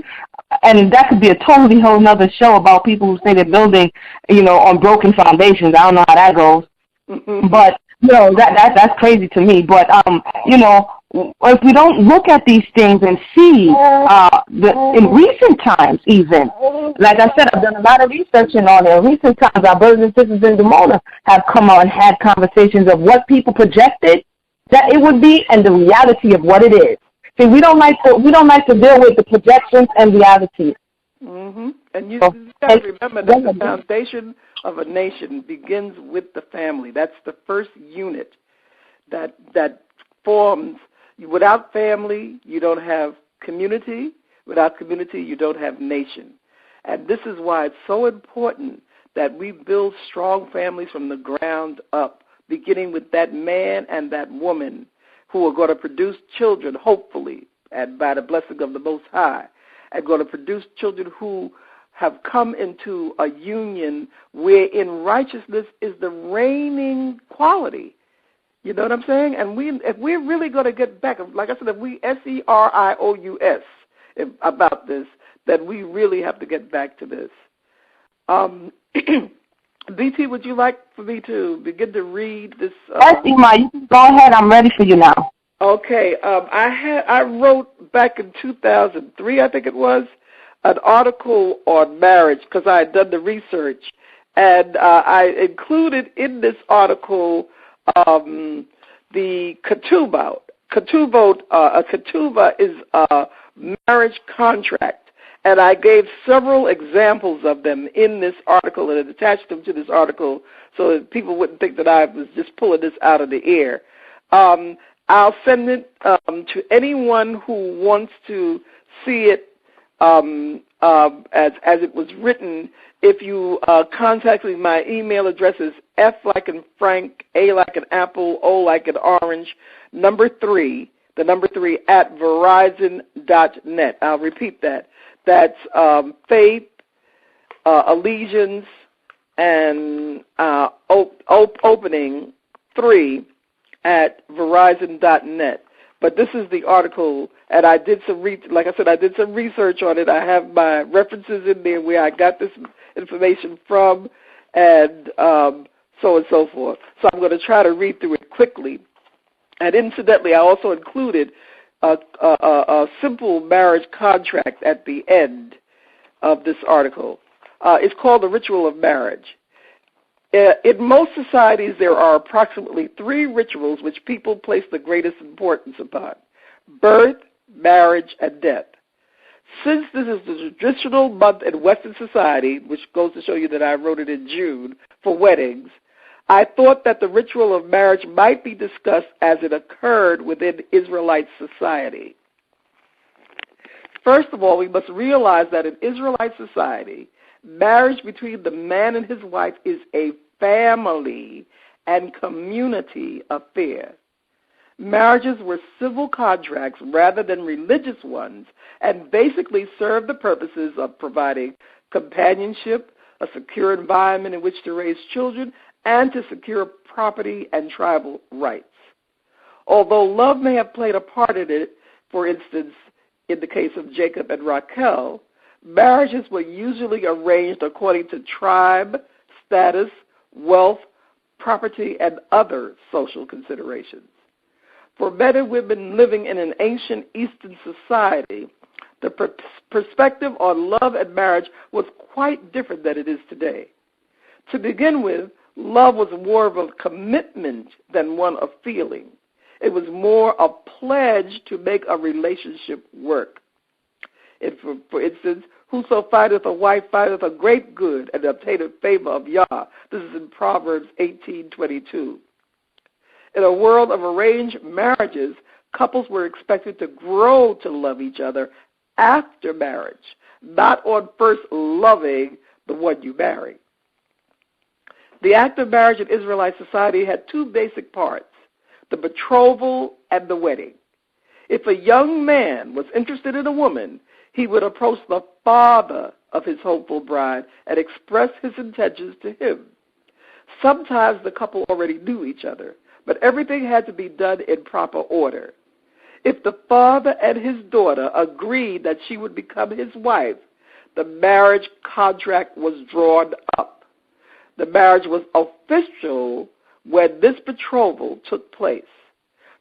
And that could be a totally whole nother show about people who say they're building, on broken foundations. I don't know how that goes. Mm-hmm. But, that's crazy to me. But, if we don't look at these things and see in recent times even, like I said, I've done a lot of researching on it. In recent times, our brothers and sisters in Demona have come out and had conversations of what people projected that it would be and the reality of what it is. See, we don't like to deal with the projections and reality. Mm-hmm. And you got to remember that the foundation of a nation begins with the family. That's the first unit that forms. Without family, you don't have community. Without community, you don't have nation. And this is why it's so important that we build strong families from the ground up, beginning with that man and that woman who are going to produce children, hopefully, and by the blessing of the Most High, and going to produce children who have come into a union wherein righteousness is the reigning quality. You know what I'm saying? And if we're really going to get back, like I said, if we SERIOUS about this, then we really have to get back to this. BT, would you like for me to begin to read this? Yes, Emah, you can go ahead. I'm ready for you now. Okay. I wrote back in 2003, I think it was, an article on marriage because I had done the research, and I included in this article the ketubah. A ketubah is a marriage contract, and I gave several examples of them in this article and attached them to this article so that people wouldn't think that I was just pulling this out of the air. I'll send it to anyone who wants to see it as it was written. If you contact me, my email address is F like in Frank, A like in Apple, O like in Orange, number 3 at Verizon.net. I'll repeat that. That's faith, allegiance, and opening 3 at Verizon.net. But this is the article, and I did some like I said, I did some research on it. I have my references in there where I got this information from, and so and so forth. So I'm going to try to read through it quickly. And incidentally, I also included a simple marriage contract at the end of this article. It's called The Ritual of Marriage. In most societies, there are approximately 3 rituals which people place the greatest importance upon: birth, marriage, and death. Since this is the traditional month in Western society, which goes to show you that I wrote it in June, for weddings, I thought that the ritual of marriage might be discussed as it occurred within Israelite society. First of all, we must realize that in Israelite society, marriage between the man and his wife is a family and community affair. Marriages were civil contracts rather than religious ones, and basically served the purposes of providing companionship, a secure environment in which to raise children, and to secure property and tribal rights. Although love may have played a part in it, for instance, in the case of Jacob and Raquel, marriages were usually arranged according to tribe, status, wealth, property, and other social considerations. For men and women living in an ancient Eastern society, the perspective on love and marriage was quite different than it is today. To begin with, love was more of a commitment than one of feeling. It was more a pledge to make a relationship work. For instance, whoso findeth a wife findeth a great good and obtaineth favor of Yah. This is in Proverbs 18:22. In a world of arranged marriages, couples were expected to grow to love each other after marriage, not on first loving the one you marry. The act of marriage in Israelite society had 2 basic parts: the betrothal and the wedding. If a young man was interested in a woman, he would approach the father of his hopeful bride and express his intentions to him. Sometimes the couple already knew each other, but everything had to be done in proper order. If the father and his daughter agreed that she would become his wife, the marriage contract was drawn up. The marriage was official when this betrothal took place.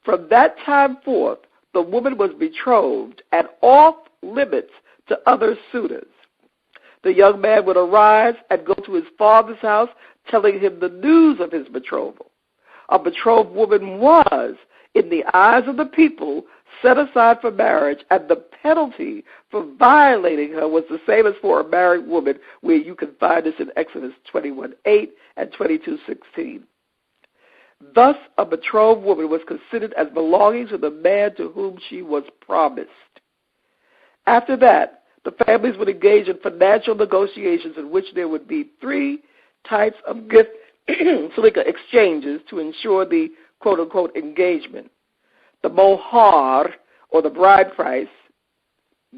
From that time forth, the woman was betrothed and off limits to other suitors. The young man would arise and go to his father's house, telling him the news of his betrothal. A betrothed woman was, in the eyes of the people, set aside for marriage, and the penalty for violating her was the same as for a married woman, where you can find this in Exodus 21:8 and 22:16. Thus, a betrothed woman was considered as belonging to the man to whom she was promised. After that, the families would engage in financial negotiations in which there would be three types of gift exchanges to ensure the quote-unquote engagement. The mohar, or the bride price,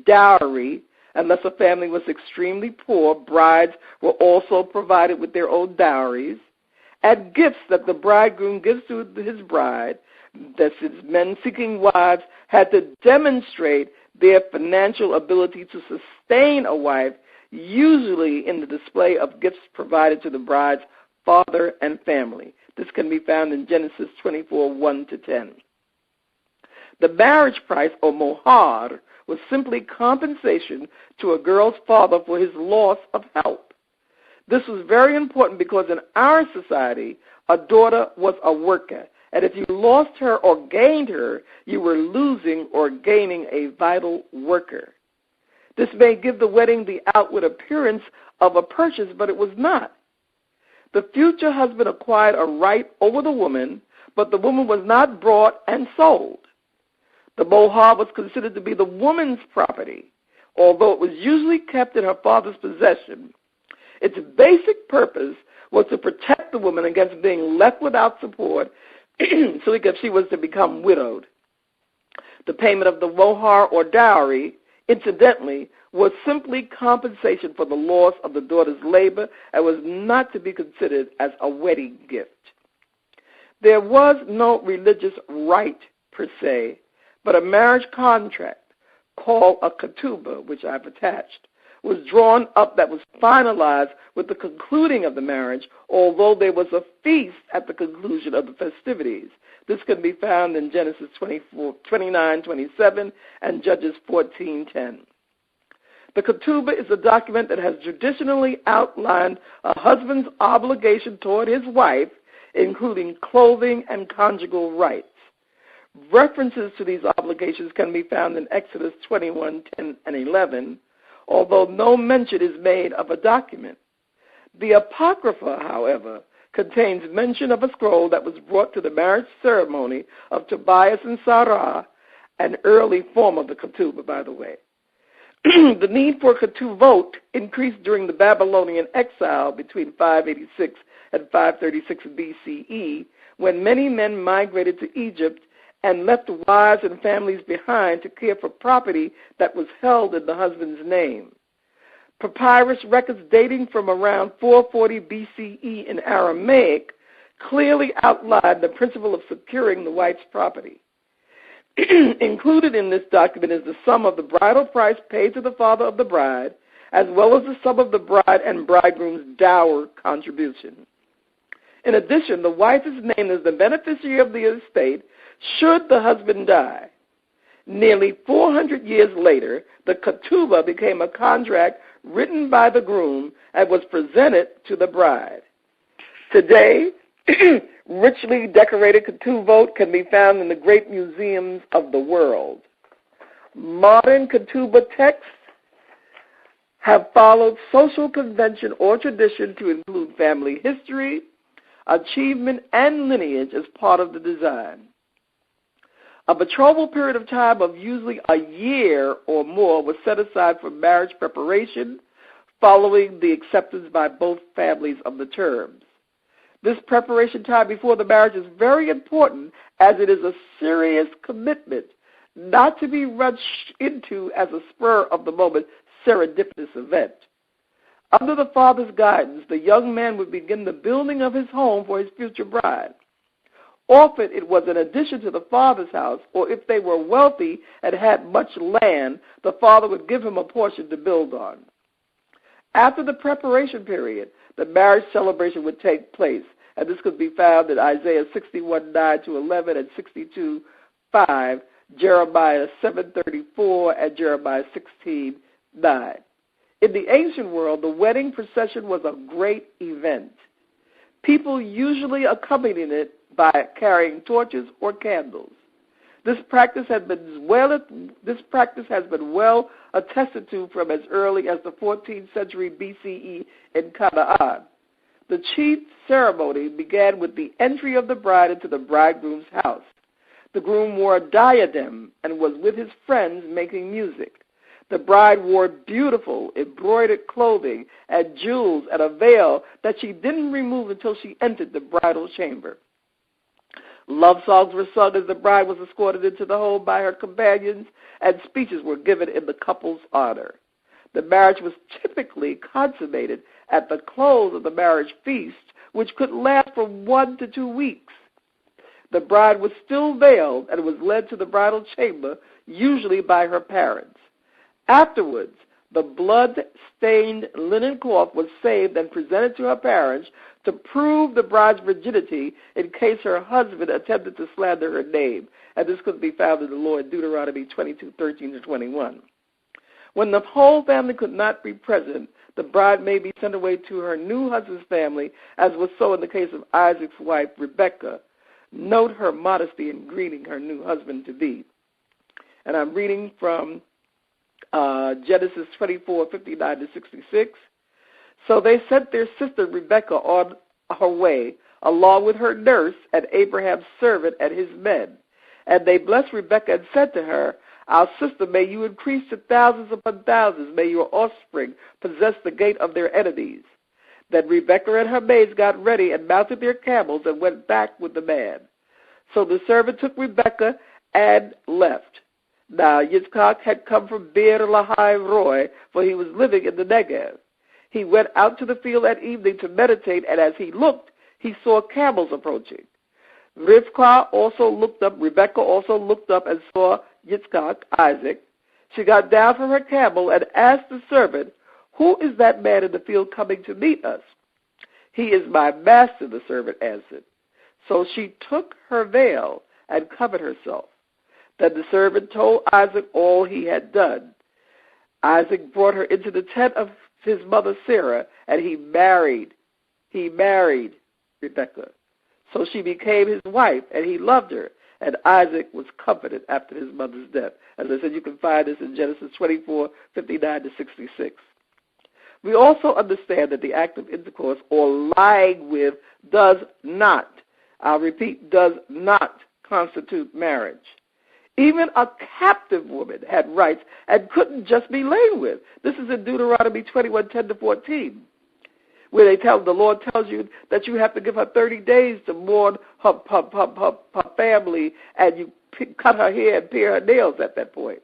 dowry. Unless a family was extremely poor, brides were also provided with their own dowries, and gifts that the bridegroom gives to his bride. That is, men seeking wives had to demonstrate their financial ability to sustain a wife, usually in the display of gifts provided to the bride's father and family. This can be found in Genesis 24:1-10. The marriage price, or mohar, was simply compensation to a girl's father for his loss of help. This was very important because in our society, a daughter was a worker, and if you lost her or gained her, you were losing or gaining a vital worker. This may give the wedding the outward appearance of a purchase, but it was not. The future husband acquired a right over the woman, but the woman was not bought and sold. The mohar was considered to be the woman's property, although it was usually kept in her father's possession. Its basic purpose was to protect the woman against being left without support so if she was to become widowed. The payment of the mohar, or dowry, incidentally, was simply compensation for the loss of the daughter's labor and was not to be considered as a wedding gift. There was no religious rite per se, but a marriage contract called a ketubah, which I've attached, was drawn up that was finalized with the concluding of the marriage, although there was a feast at the conclusion of the festivities. This can be found in Genesis 29:27 and Judges 14:10. The ketubah is a document that has traditionally outlined a husband's obligation toward his wife, including clothing and conjugal rights. References to these obligations can be found in Exodus 21:10 and 11, although no mention is made of a document. The Apocrypha, however, contains mention of a scroll that was brought to the marriage ceremony of Tobias and Sarah, an early form of the ketubah, by the way. The need for ketuvot increased during the Babylonian exile between 586 and 536 BCE, when many men migrated to Egypt and left wives and families behind to care for property that was held in the husband's name. Papyrus records dating from around 440 BCE in Aramaic clearly outline the principle of securing the wife's property. Included in this document is the sum of the bridal price paid to the father of the bride, as well as the sum of the bride and bridegroom's dower contribution. In addition, the wife is named as the beneficiary of the estate should the husband die. Nearly 400 years later, the ketubah became a contract written by the groom and was presented to the bride. Today, richly decorated ketubot can be found in the great museums of the world. Modern ketubah texts have followed social convention or tradition to include family history, achievement, and lineage as part of the design. A betrothal period of time of usually a year or more was set aside for marriage preparation, following the acceptance by both families of the terms. This preparation time before the marriage is very important, as it is a serious commitment, not to be rushed into as a spur-of-the-moment serendipitous event. Under the father's guidance, the young man would begin the building of his home for his future bride. Often it was in addition to the father's house, or if they were wealthy and had much land, the father would give him a portion to build on. After the preparation period, the marriage celebration would take place, And this could be found in Isaiah 61:9-11 and 62:5, Jeremiah 7:34, and Jeremiah 16:9. In the ancient world, the wedding procession was a great event. People usually accompanied it by carrying torches or candles. This practice has been well attested to from as early as the 14th century BCE in Canaan. The chief ceremony began with the entry of the bride into the bridegroom's house. The groom wore a diadem and was with his friends making music. The bride wore beautiful embroidered clothing and jewels and a veil that she didn't remove until she entered the bridal chamber. Love songs were sung as the bride was escorted into the home by her companions, and speeches were given in the couple's honor. The marriage was typically consummated at the close of the marriage feast, which could last from 1 to 2 weeks. The bride was still veiled and was led to the bridal chamber, usually by her parents. Afterwards, the blood-stained linen cloth was saved and presented to her parents to prove the bride's virginity in case her husband attempted to slander her name. And this could be found in the law in Deuteronomy 22:13-21. When the whole family could not be present, the bride may be sent away to her new husband's family, as was so in the case of Isaac's wife, Rebekah. Note her modesty in greeting her new husband-to-be. And I'm reading from Genesis 24:59-66. So they sent their sister Rebekah on her way, along with her nurse and Abraham's servant and his men. And they blessed Rebekah and said to her, "Our sister, may you increase to thousands upon thousands. May your offspring possess the gate of their enemies." Then Rebekah and her maids got ready and mounted their camels and went back with the man. So the servant took Rebekah and left. Now Yitzchak had come from Beer Lahai Roy, for he was living in the Negev. He went out to the field at evening to meditate, and as he looked, he saw camels approaching. Rebekah also looked up and saw Yitzchak, Isaac. She got down from her camel and asked the servant, "Who is that man in the field coming to meet us?" "He is my master," the servant answered. So she took her veil and covered herself. Then the servant told Isaac all he had done. Isaac brought her into the tent of his mother Sarah, and he married Rebekah. So she became his wife, and he loved her, and Isaac was comforted after his mother's death. As I said, you can find this in Genesis 24:59-66. We also understand that the act of intercourse or lying with does not, I'll repeat, does not constitute marriage. Even a captive woman had rights and couldn't just be lain with. This is in Deuteronomy 21:10-14, where the Lord tells you that you have to give her 30 days to mourn her family, and you cut her hair and pare her nails at that point.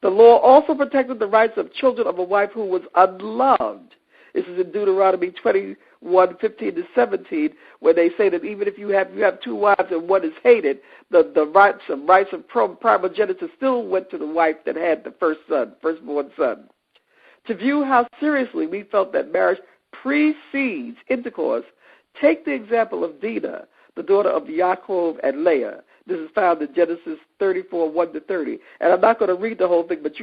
The law also protected the rights of children of a wife who was unloved. This is in Deuteronomy 21:15-17, where they say that even if you have two wives and one is hated, the rights of primogeniture still went to the wife that had the firstborn son. To view how seriously we felt that marriage precedes intercourse, take the example of Dinah, the daughter of Yaakov and Leah. This is found in Genesis 34:1-30. And I'm not going to read the whole thing, but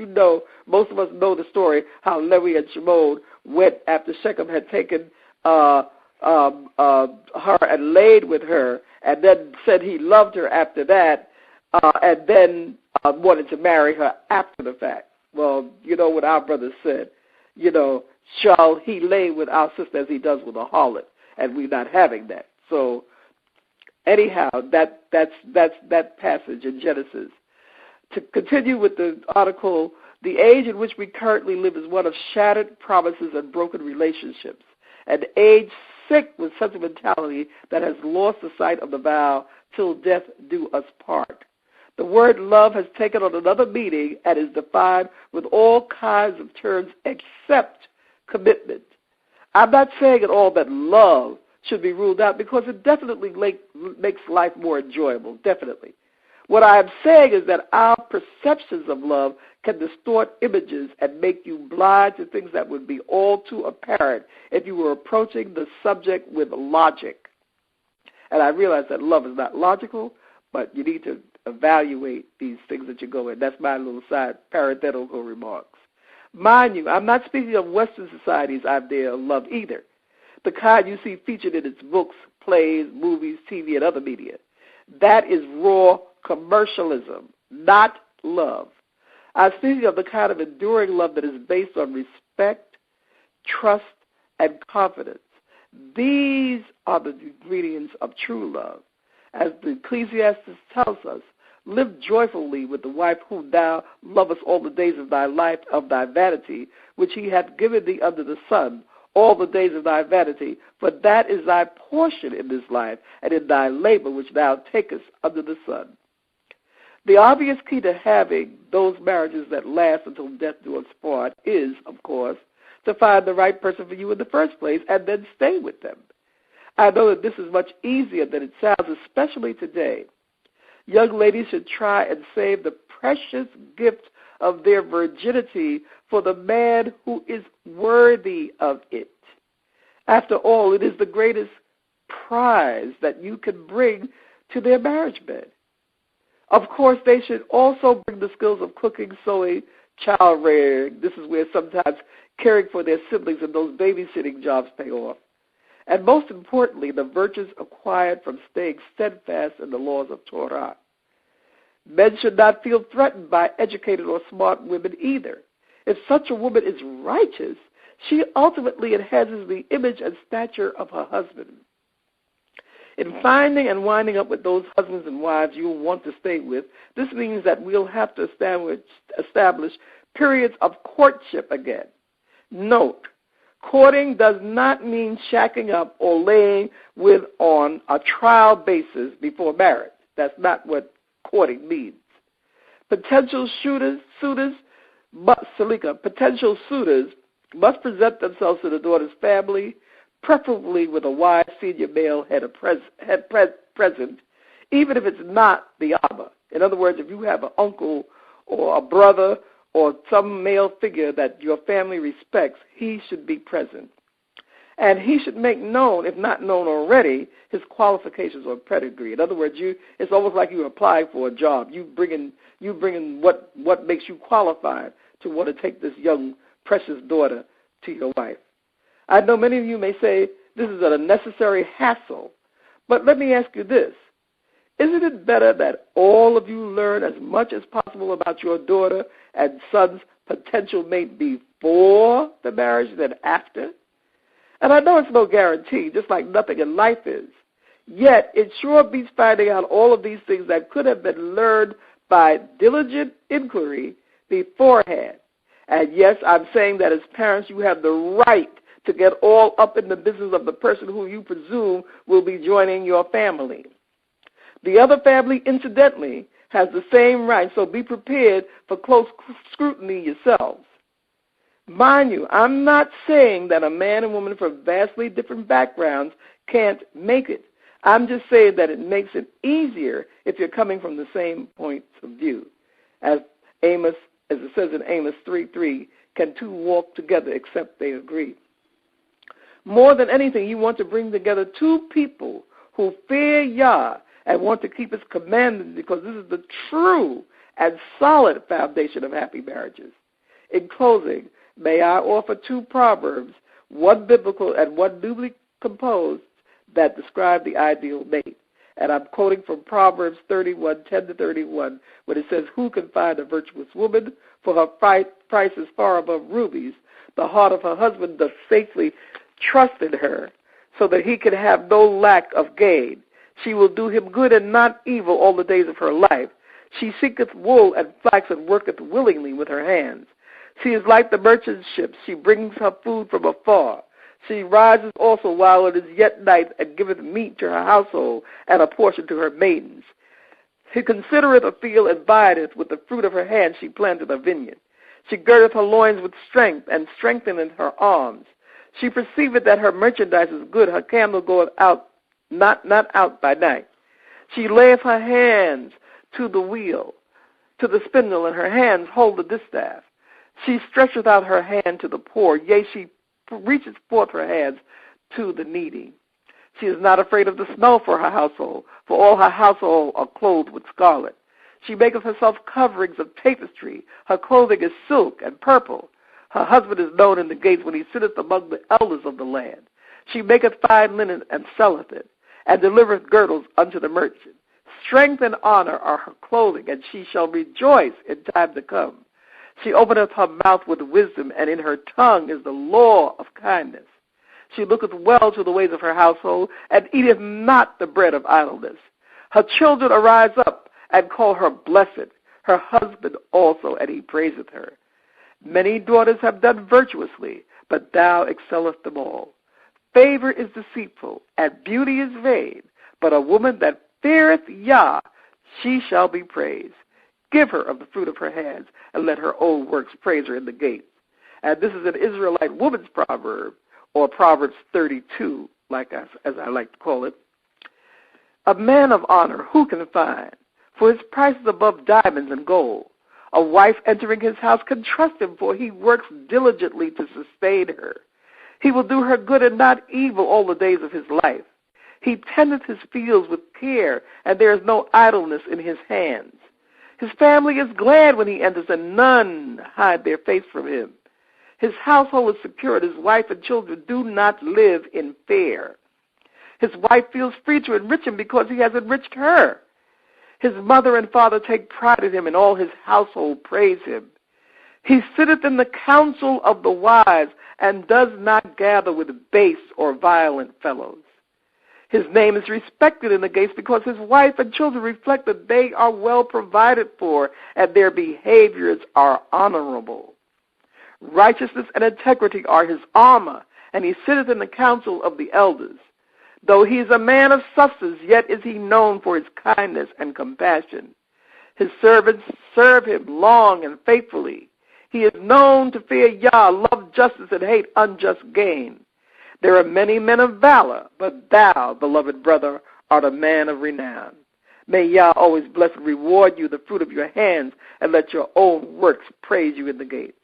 most of us know the story, how Levi and Shimon went after Shechem had taken her and laid with her, and then said he loved her after that, and then wanted to marry her after the fact. Well, you know what our brother said, shall he lay with our sister as he does with a harlot, and we're not having that. So anyhow, that's that passage in Genesis. To continue with the article, the age in which we currently live is one of shattered promises and broken relationships, an age sick with sentimentality that has lost the sight of the vow, till death do us part. The word love has taken on another meaning and is defined with all kinds of terms except commitment. I'm not saying at all that love should be ruled out, because it definitely makes life more enjoyable, definitely. What I am saying is that our perceptions of love can distort images and make you blind to things that would be all too apparent if you were approaching the subject with logic. And I realize that love is not logical, but you need to evaluate these things that you go in. That's my little side parenthetical remarks. Mind you, I'm not speaking of Western society's idea of love either, the kind you see featured in its books, plays, movies, TV, and other media. That is raw commercialism, not love. I'm speaking of the kind of enduring love that is based on respect, trust, and confidence. These are the ingredients of true love. As the Ecclesiastes tells us, live joyfully with the wife whom thou lovest all the days of thy life of thy vanity, which he hath given thee under the sun, all the days of thy vanity, for that is thy portion in this life, and in thy labor which thou takest under the sun. The obvious key to having those marriages that last until death do us part is, of course, to find the right person for you in the first place and then stay with them. I know that this is much easier than it sounds, especially today. Young ladies should try and save the precious gift of their virginity for the man who is worthy of it. After all, it is the greatest prize that you can bring to their marriage bed. Of course, they should also bring the skills of cooking, sewing, child rearing. This is where sometimes caring for their siblings and those babysitting jobs pay off. And most importantly, the virtues acquired from staying steadfast in the laws of Torah. Men should not feel threatened by educated or smart women either. If such a woman is righteous, she ultimately enhances the image and stature of her husband. In finding and winding up with those husbands and wives you will want to stay with, this means that we'll have to establish periods of courtship again. Note, courting does not mean shacking up or laying with on a trial basis before marriage. That's not what courting means. Potential suitors must present themselves to the daughter's family, preferably with a wise senior male head present, even if it's not the Abba. In other words, if you have an uncle or a brother or some male figure that your family respects, he should be present. And he should make known, if not known already, his qualifications or pedigree. In other words, it's almost like you apply for a job. You bring in what makes you qualified to want to take this young, precious daughter to your wife. I know many of you may say this is an unnecessary hassle, but let me ask you this. Isn't it better that all of you learn as much as possible about your daughter and son's potential mate before the marriage than after? And I know it's no guarantee, just like nothing in life is. Yet it sure beats finding out all of these things that could have been learned by diligent inquiry beforehand. And yes, I'm saying that as parents you have the right to get all up in the business of the person who you presume will be joining your family. The other family, incidentally, has the same right, so be prepared for close scrutiny yourselves. Mind you, I'm not saying that a man and woman from vastly different backgrounds can't make it. I'm just saying that it makes it easier if you're coming from the same points of view. As it says in Amos 3:3, can two walk together except they agree? More than anything, you want to bring together two people who fear Yah and want to keep his commandments, because this is the true and solid foundation of happy marriages. In closing, may I offer two proverbs, one biblical and one newly composed, that describe the ideal mate. And I'm quoting from Proverbs 31:10-31, when it says, "Who can find a virtuous woman? For her price is far above rubies. The heart of her husband doth safely trust in her, so that he can have no lack of gain. She will do him good and not evil all the days of her life. She seeketh wool and flax and worketh willingly with her hands. She is like the merchant ships. She brings her food from afar. She rises also while it is yet night, and giveth meat to her household and a portion to her maidens. She considereth a field and bideth, with the fruit of her hand she planteth a vineyard. She girdeth her loins with strength, and strengtheneth her arms. She perceiveth that her merchandise is good, her candle goeth out, not out by night. She layeth her hands to the wheel, to the spindle, and her hands hold the distaff. She stretcheth out her hand to the poor, yea, she reacheth forth her hands to the needy. She is not afraid of the snow for her household, for all her household are clothed with scarlet. She maketh herself coverings of tapestry. Her clothing is silk and purple. Her husband is known in the gates when he sitteth among the elders of the land. She maketh fine linen and selleth it, and delivereth girdles unto the merchant. Strength and honor are her clothing, and she shall rejoice in time to come. She openeth her mouth with wisdom, and in her tongue is the law of kindness. She looketh well to the ways of her household, and eateth not the bread of idleness. Her children arise up, and call her blessed, her husband also, and he praiseth her. Many daughters have done virtuously, but thou excellest them all. Favor is deceitful, and beauty is vain, but a woman that feareth Yah, she shall be praised. Give her of the fruit of her hands, and let her own works praise her in the gates. And this is an Israelite woman's proverb, or Proverbs 32, as I like to call it. A man of honor who can find? For his price is above diamonds and gold. A wife entering his house can trust him, for he works diligently to sustain her. He will do her good and not evil all the days of his life. He tendeth his fields with care, and there is no idleness in his hands. His family is glad when he enters, and none hide their face from him. His household is secure, and his wife and children do not live in fear. His wife feels free to enrich him because he has enriched her. His mother and father take pride in him, and all his household praise him. He sitteth in the council of the wise, and does not gather with base or violent fellows. His name is respected in the gates because his wife and children reflect that they are well provided for, and their behaviors are honorable. Righteousness and integrity are his armor, and he sitteth in the council of the elders. Though he is a man of substance, yet is he known for his kindness and compassion. His servants serve him long and faithfully. He is known to fear Yah, love justice, and hate unjust gain. There are many men of valor, but thou, beloved brother, art a man of renown. May Yah always bless and reward you the fruit of your hands, and let your own works praise you in the gates.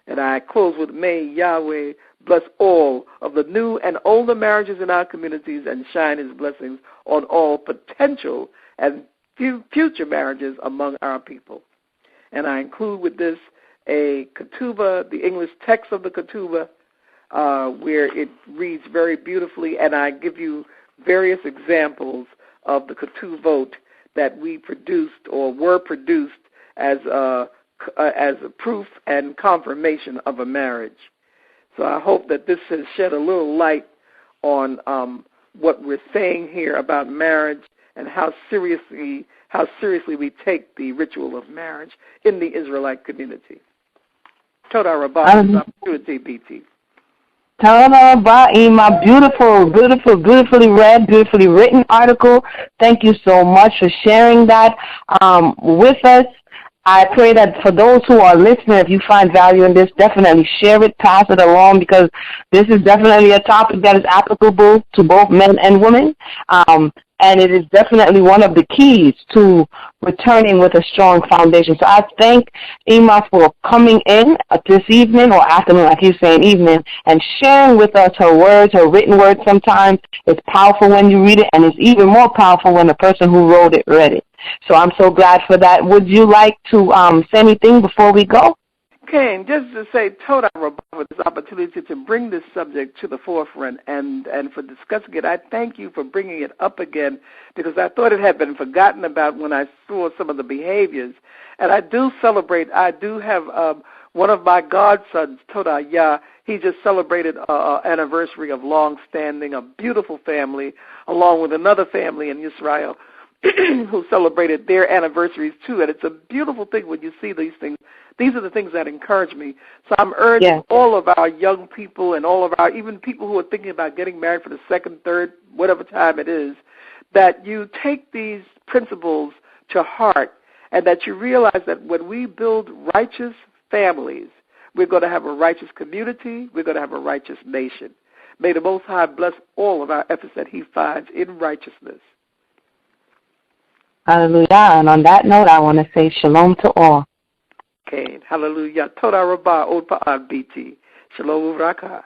And I close with, may Yahweh bless all of the new and older marriages in our communities and shine his blessings on all potential and future marriages among our people. And I include with this a ketubah, the English text of the ketubah, where it reads very beautifully, and I give you various examples of the ketuvot that we produced or were produced as a proof and confirmation of a marriage. So I hope that this has shed a little light on what we're saying here about marriage and how seriously we take the ritual of marriage in the Israelite community. Toda Rabbah, opportunity, BT. Toda Rabbah, Emah, beautifully read, beautifully written article. Thank you so much for sharing that with us. I pray that for those who are listening, if you find value in this, definitely share it, pass it along, because this is definitely a topic that is applicable to both men and women. And it is definitely one of the keys to returning with a strong foundation. So I thank Emah for coming in this evening or afternoon, I keep saying evening, and sharing with us her words, her written words sometimes. It's powerful when you read it, and it's even more powerful when the person who wrote it read it. So I'm so glad for that. Would you like to say anything before we go? Okay, just to say Toda Rabbah for this opportunity to bring this subject to the forefront and for discussing it. I thank you for bringing it up again, because I thought it had been forgotten about when I saw some of the behaviors. And I do celebrate. I do have one of my godsons, Toda Yah. He just celebrated an anniversary of long-standing, a beautiful family, along with another family in Israel who celebrated their anniversaries too. And it's a beautiful thing when you see these things. These are the things that encourage me. So I'm urging all of our young people and all of our, even people who are thinking about getting married for the second, third, whatever time it is, that you take these principles to heart and that you realize that when we build righteous families, we're going to have a righteous community, we're going to have a righteous nation. May the Most High bless all of our efforts that he finds in righteousness. Hallelujah. And on that note, I want to say shalom to all. Okay. Hallelujah. Toda Rabbah, Od Pa'ad BT. Shalom Uvracha.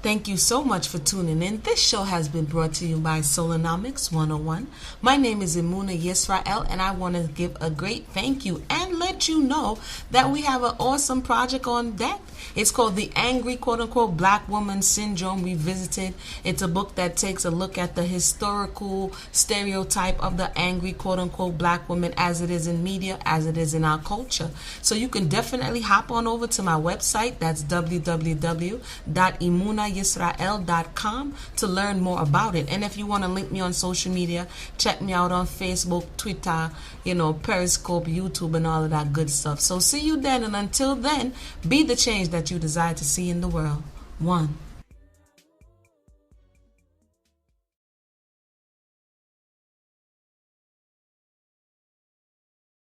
Thank you so much for tuning in. This show has been brought to you by Solonomics 101. My name is Emah Yisrael, and I want to give a great thank you and let you know that we have an awesome project on deck. It's called The Angry, quote-unquote, Black Woman Syndrome Revisited. It's a book that takes a look at the historical stereotype of the angry, quote-unquote, black woman as it is in media, as it is in our culture. So you can definitely hop on over to my website. That's www.emunayisrael.com to learn more about it. And if you want to link me on social media, check me out on Facebook, Twitter, Periscope, YouTube, and all of that good stuff. So see you then, and until then, be the change that you desire to see in the world. 1.